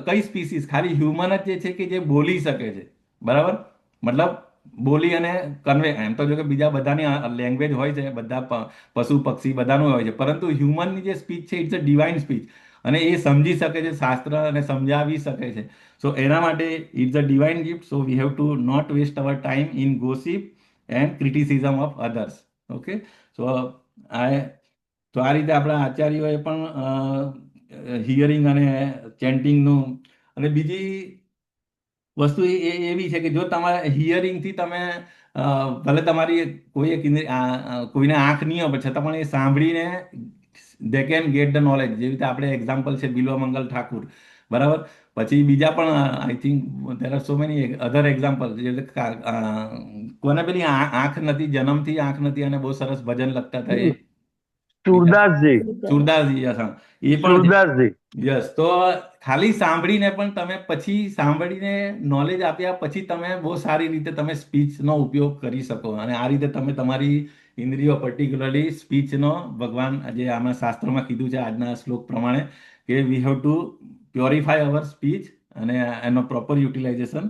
કઈ સ્પીસીસ? ખાલી હ્યુમન જ જે છે કે જે બોલી શકે છે, બરાબર. મતલબ બોલી અને કન્વે, એમ તો જો કે બીજા બધાની લેંગ્વેજ હોય છે, બધા પશુ પક્ષી બધાનું હોય છે, પરંતુ હ્યુમનની જે સ્પીચ છે ઇટ્સ અ ડિવાઇન સ્પીચ. અને એ સમજી શકે છે શાસ્ત્ર અને સમજાવી શકે છે. સો એના માટે it's a divine gift. So we have to not waste our time in gossip and criticism of others. Okay. So તો આ રીતે આપણા આચાર્યોએ પણ હિયરિંગ અને ચેન્ટિંગનું. અને બીજી વસ્તુ એવી છે કે જો તમારે હિયરિંગથી તમે ભલે તમારી કોઈ એક કોઈને આંખ નહીં હોય છતાં પણ એ સાંભળીને they can get the knowledge. જેવી રીતે આપણે એક્ઝામ્પલ છે બિલ્વમંગલ ઠાકુર, બરાબર. પછી બીજા પણ I think there are so many other example. જે કોને પેલી આંખ નથી, જન્મથી આંખ નથી અને બહુ સરસ ભજન લખતા હતા એ સુરદાસજી. સુરદાસજી. હા, એ પણ સુરદાસજી. યસ. તો ખાલી સાંભળીને પણ તમે પછી સાંભળીને નોલેજ આપ્યા પછી તમે બહુ સારી રીતે તમે સ્પીચનો ઉપયોગ કરી શકો. અને આ રીતે તમે તમારી ઇન્દ્રિયો, પર્ટિક્યુલરલી સ્પીચનો, ભગવાન જે આમાં શાસ્ત્રમાં કીધું છે આજના શ્લોક પ્રમાણે કે we have to purify our speech અને એનો પ્રોપર યુટિલાઇઝેશન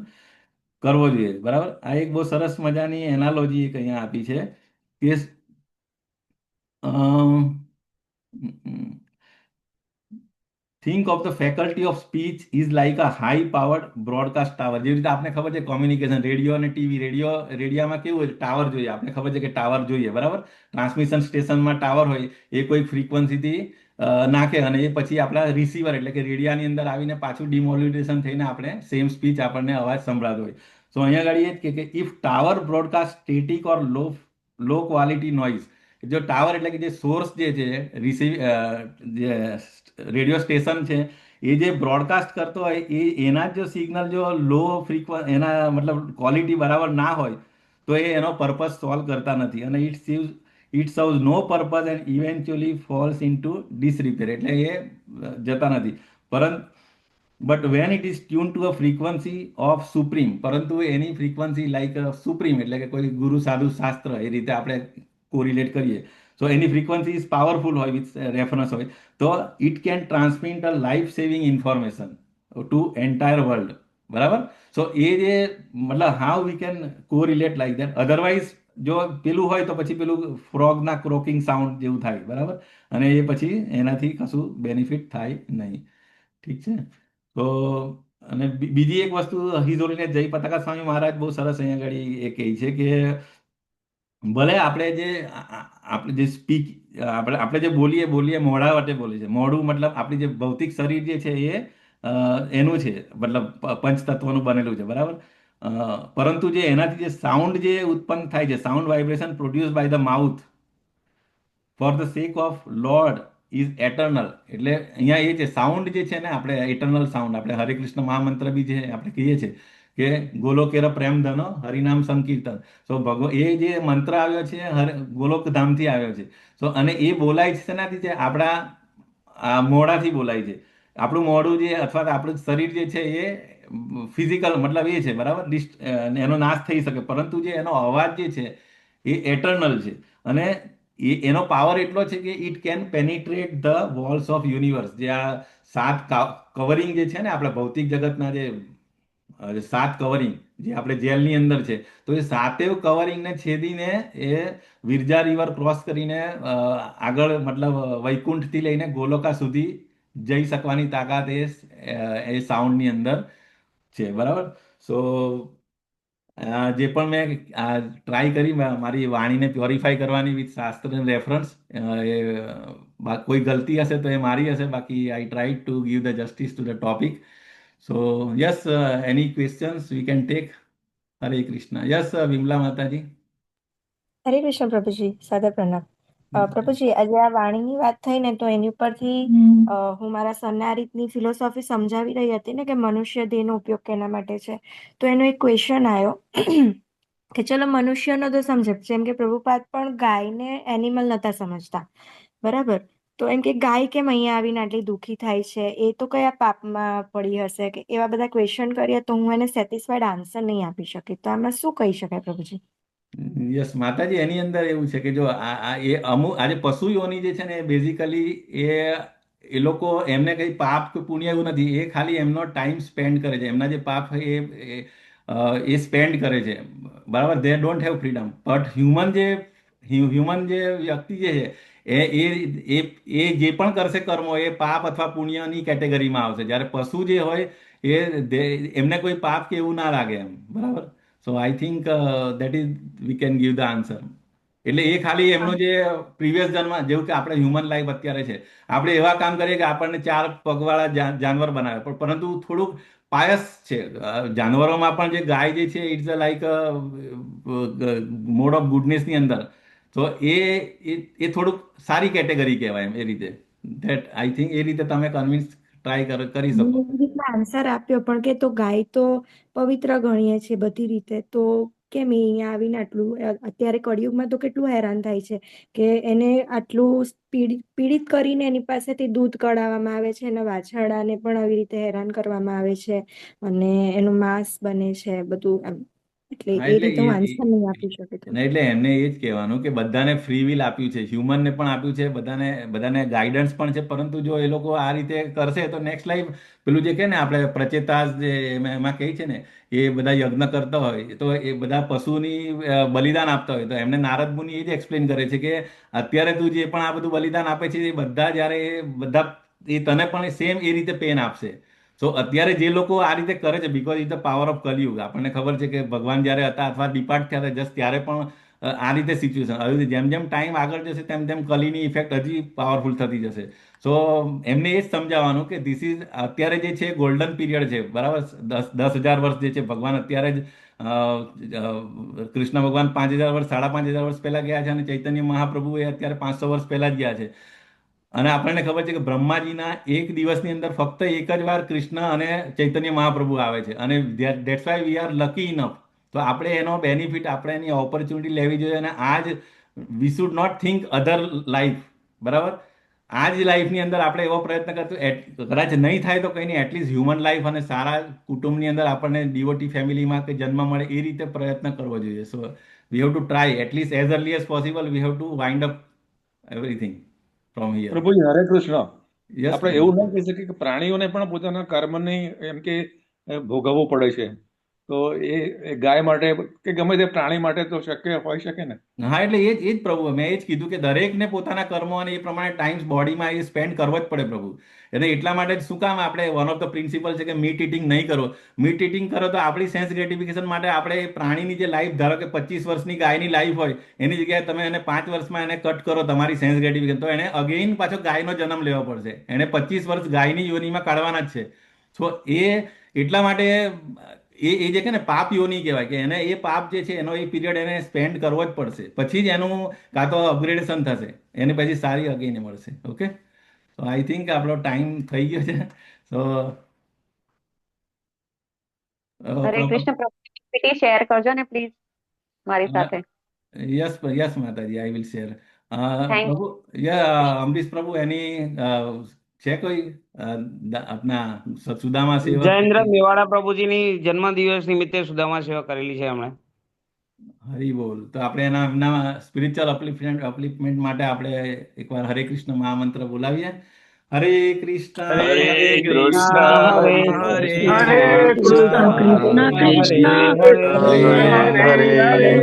કરવો જોઈએ, બરાબર. આ એક બહુ સરસ મજાની એનાલોજી એક અહીંયા આપી છે કે think of the faculty of speech is like a high powered broadcast tower. જેવી રીતે આપણે ખબર છે કોમ્યુનિકેશન, રેડિયો અને ટીવી. રેડિયામાં કેવું હોય? ટાવર જોઈએ. આપણે ખબર છે કે ટાવર જોઈએ, બરાબર. ટ્રાન્સમિશન સ્ટેશનમાં ટાવર હોય, એ કોઈ ફ્રીક્વન્સીથી નાખે અને એ પછી આપણા રિસીવર એટલે કે રેડિયાની અંદર આવીને પાછું ડિમોલ્યુટેશન થઈને આપણે સેમ સ્પીચ આપણને અવાજ સંભળાતો હોય. સો અહીંયા આગળ એ જ કે if tower broadcast static or low quality noise. જો ટાવર એટલે કે જે સોર્સ જે છે, જે રેડિયો સ્ટેશન છે, એ જે બ્રોડકાસ્ટ કરતો હોય એના જ જો સિગ્નલ જો લો એના મતલબ ક્વોલિટી બરાબર ના હોય તો એ એનો પર્પઝ સોલ્વ કરતા નથી અને it serves no purpose and eventually falls into disrepair. એટલે એ જતા નથી. But when it is tune to a frequency of supreme, પરંતુ એની ફ્રીક્વન્સી લાઈક સુપ્રીમ એટલે કે કોઈ ગુરુ સાધુ શાસ્ત્ર, એ રીતે આપણે કોરિલેટ કરીએ. સો એની ફ્રીક્વન્સી ઇઝ પાવરફુલ હોય, વિથ રેફરન્સ હોય, તો it can transmit a life saving information to entire world, બરાબર. સો એ જે મતલબ how we can correlate like that. Otherwise જો પેલું હોય તો પછી પેલું ફ્રોગના ક્રોકિંગ સાઉન્ડ જેવું થાય, બરાબર. અને એ પછી એનાથી કશું બેનિફિટ થાય નહીં. ઠીક છે. તો અને બીજી એક વસ્તુ હિઝોરીને જય પતાકા સ્વામી મહારાજ બહુ સરસ અહીંયા આગળ એ કહે છે કે ભલે આપણે જે સ્પીક આપણે જે બોલીએ મોઢા વટે બોલીએ છીએ. મોઢું મતલબ આપણી જે ભૌતિક શરીર જે છે એ એનું છે, મતલબ પંચતત્વનું બનેલું છે, બરાબર. પરંતુ જે એનાથી જે સાઉન્ડ જે ઉત્પન્ન થાય છે, sound vibration produce by the mouth for the sake of lord is eternal. એટલે અહીંયા એ છે સાઉન્ડ જે છે ને, આપણે એટર્નલ સાઉન્ડ, આપણે હરે કૃષ્ણ મહામંત્ર બી જે આપણે કહીએ છીએ કે ગોલોકેર પ્રેમ ધનો હરિનામ સંકીર્તન. સો એ જે મંત્ર આવ્યો છે ગોલોકધામથી આવ્યો છે. સો અને એ બોલાય છે શેનાથી? છે આપણા મોઢાથી બોલાય છે. આપણું મોઢું જે અથવા તો આપણું શરીર જે છે એ ફિઝિકલ મતલબ એ છે, બરાબર. એનો નાશ થઈ શકે, પરંતુ જે એનો અવાજ જે છે એ એટર્નલ છે. અને એનો પાવર એટલો છે કે it can penetrate the walls of universe. જે આ 7 કવરિંગ જે છે ને આપણા ભૌતિક જગતના, જે 7 કવરિંગ જે આપણે જેલની અંદર છે, તો એ 7 કવરિંગને છેદીને એ વિરજા રિવર ક્રોસ કરીને આગળ મતલબ વૈકુંઠથી લઈને ગોલોકા સુધી જઈ શકવાની તાકાત એ સાઉન્ડની અંદર છે, બરાબર. સો જે પણ મેં ટ્રાય કરી મારી વાણીને પ્યોરિફાય કરવાની વિથ શાસ્ત્ર રેફરન્સ, કોઈ ગલતી હશે તો એ મારી હશે, બાકી આઈ try to give the justice to the topic. So yes, any questions we can take. Hare Krishna. Yes Vimala માતાજી. હરે કૃષ્ણ પ્રભુજી, સાદર પ્રણામ. પ્રભુજી, આજે આ વાણીની વાત થઈ ને, તો એની ઉપરથી હું મારા સરને આ રીતની ફિલોસોફી સમજાવી રહી હતી ને કે મનુષ્ય દેહનો ઉપયોગ કેના માટે છે. તો એનો એક ક્વેશ્ચન આવ્યો કે ચલો મનુષ્યનો તો સમજે, જેમ કે પ્રભુપાદ પણ ગાયને એનિમલ નતા સમજતા, બરાબર. તો એમ કે ગાય કેમ અહીંયા આવીને આટલી દુઃખી થાય છે, એ તો કયા પાપમાં પડી હશે, કે એવા બધા ક્વેશ્ચન કર્યા, તો હું એને સેટિસ્ફાઈડ આન્સર નહીં આપી શકી. તો આમાં શું કહી શકાય પ્રભુજી? યસ માતાજી, એની અંદર એવું છે કે જો એ અમુક આજે પશુ યોની જે છે ને બેઝિકલી એ લોકો એમને કઈ પાપ કે પુણ્ય એવું નથી, એ ખાલી એમનો ટાઈમ સ્પેન્ડ કરે છે, એમના જે પાપ હોય એ સ્પેન્ડ કરે છે, બરાબર. દે don't have freedom. But human જે વ્યક્તિ જે છે એ એ એ એ જે પણ કરશે કર્મો એ પાપ અથવા પુણ્યની કેટેગરીમાં આવશે. જ્યારે પશુ જે હોય એમને કોઈ પાપ કે એવું ના લાગે એમ, બરાબર. So I think that is we can give the answer. એટલે એ ખાલી એમનો જે પ્રીવિયસ જન્મ, જેવું કે આપણે હ્યુમન લાઈફ અત્યારે છે, આપણે એવા કામ કરીએ કે આપણને 4 પગવાળા જાનવર બનાવે, પણ પરંતુ થોડુંક પાયસ છે. જાનવરોમાં પણ જે ગાય જે છે ઇટ્સ લાઈક મોડ ઓફ ગુડનેસની અંદર. તો એ થોડુંક સારી કેટેગરી કહેવાય એમ, એ રીતે. ધેટ આઈ થિંક એ રીતે તમે કન્વિન્સ ટ્રાય કરી શકો. આન્સર આપ્યો, પણ કે તો ગાય તો પવિત્ર ગણીએ છે બધી રીતે, તો કેમ એ અહીંયા આવીને આટલું અત્યારે કળિયુગમાં તો કેટલું હેરાન થાય છે કે એને આટલું પીડિત કરીને એની પાસેથી દૂધ કઢાવવામાં આવે છે, એના વાછરડાને પણ આવી રીતે હેરાન કરવામાં આવે છે અને એનું માંસ બને છે બધું એમ. એટલે હા, એ એટલે રીતે હું આન્સર નહીં આપી શકું. એટલે એમને એ જ કહેવાનું કે બધાને ફ્રી વિલ આપ્યું છે, હ્યુમનને પણ આપ્યું છે, બધાને ગાઈડન્સ પણ છે, પરંતુ જો એ લોકો આ રીતે કરશે તો નેક્સ્ટ લાઈફ પેલું જે કહે ને આપણે પ્રચેતાસ જે એમાં કહે છે ને, એ બધા યજ્ઞ કરતા હોય તો એ બધા પશુની બલિદાન આપતા હોય, તો એમને નારદ મુનિ એ જ એક્સપ્લેન કરે છે કે અત્યારે તું જે પણ આ બધું બલિદાન આપે છે એ બધા જ્યારે એ તને પણ સેમ એ રીતે પેન આપશે. સો અત્યારે જે લોકો આ રીતે કરે છે because is the power of Kalyug. આપણને ખબર છે કે ભગવાન જ્યારે હતા અથવા ડિપાર્ટ થયા હતા જસ્ટ ત્યારે પણ આ રીતે સિચ્યુએશન. હવે જેમ જેમ ટાઈમ આગળ જશે તેમ તેમ કલીની ઇફેક્ટ હજી પાવરફુલ થતી જશે. સો એમને એ જ સમજાવવાનું કે ધીસ ઇઝ અત્યારે જે છે ગોલ્ડન પીરિયડ છે, બરાબર. 10,000 વર્ષ જે છે ભગવાન અત્યારે જ કૃષ્ણ ભગવાન 5,000 વર્ષ 5,500 વર્ષ પહેલા ગયા છે અને ચૈતન્ય મહાપ્રભુ એ અત્યારે 500 વર્ષ પહેલા જ ગયા છે. અને આપણને ખબર છે કે બ્રહ્માજીના એક દિવસની અંદર ફક્ત એક જ વાર કૃષ્ણ અને ચૈતન્ય મહાપ્રભુ આવે છે, અને that's why we are lucky enough. તો આપણે એનો બેનિફિટ, આપણે એની ઓપોર્ચ્યુનિટી લેવી જોઈએ. અને આજ we should not think other life, બરાબર. આ જ લાઈફની અંદર આપણે એવો પ્રયત્ન કરતો, કદાચ નહીં થાય તો કંઈ નહીં, એટલીસ્ટ હ્યુમન લાઈફ અને સારા કુટુંબની અંદર આપણને ડીવોટી ફેમિલીમાં કે જન્મ મળે એ રીતે પ્રયત્ન કરવો જોઈએ. So we have to try at least as early as possible. We have to wind up everything from here. Prabhuji Hare Krishna. Yes, આપણે એવું ના કહી શકીએ કે પ્રાણીઓને પણ પોતાના કર્મની એમ કે ભોગવવું પડે છે, તો એ ગાય માટે કે ગમે તે પ્રાણી માટે તો શક્ય હોઈ શકે ને. હા, એટલે એ જ પ્રભુ, મેં એ જ કીધું કે દરેકને પોતાના કર્મો અને એ પ્રમાણે ટાઈમ્સ બોડીમાં એ સ્પેન્ડ કરવો જ પડે પ્રભુ. એટલે એટલા માટે જ શું કામ આપણે વન ઓફ ધ પ્રિન્સિપલ છે કે મીટ ઇટિંગ નહીં કરો. મીટ ઇટિંગ કરો તો આપણી સેન્સ ગ્રેટિફિકેશન માટે આપણે પ્રાણીની જે લાઈફ, ધારો કે 25 વર્ષની ગાયની લાઈફ હોય એની જગ્યાએ તમે એને 5 વર્ષમાં એને કટ કરો તમારી સેન્સ ગ્રેટિફિકેશન, તો એને અગેઇન પાછો ગાયનો જન્મ લેવો પડશે. એને 25 વર્ષ ગાયની યોનિમાં કાઢવાના જ છે. સો એટલા માટે એ જે કે ને પાપ યોની કહેવાય, કે એને એ પાપ જે છે એનો એ પીરિયડ એને સ્પેન્ડ કરવો જ પડશે, પછી જ એનું કાં તો અપગ્રેડેશન થશે, એને પછી સારી અગેઈને મળશે. ઓકે, તો આઈ થિંક આપણો ટાઈમ થઈ ગયો છે. સો હરે કૃષ્ણ પ્રભુ, શેર કરજો ને પ્લીઝ મારી સાથે. યસ માતાજી, આઈ વિલ શેર. પ્રભુ, અમરીશ પ્રભુ, એની છે કોઈ આપના સુદામા સેવા? જયેન્દ્ર મેવાડા પ્રભુજીની જન્મદિવસ નિમિત્તે સુદામા સેવા કરેલી છે એમણે. હરી બોલ. તો આપણે એમના સ્પિરિચ્યુઅલ અપલિફમેન્ટ માટે આપણે એકવાર હરે કૃષ્ણ મહામંત્ર બોલાવીએ. હરે કૃષ્ણ હરે કૃષ્ણ હરે કૃષ્ણ કૃષ્ણ કૃષ્ણ હરે હરે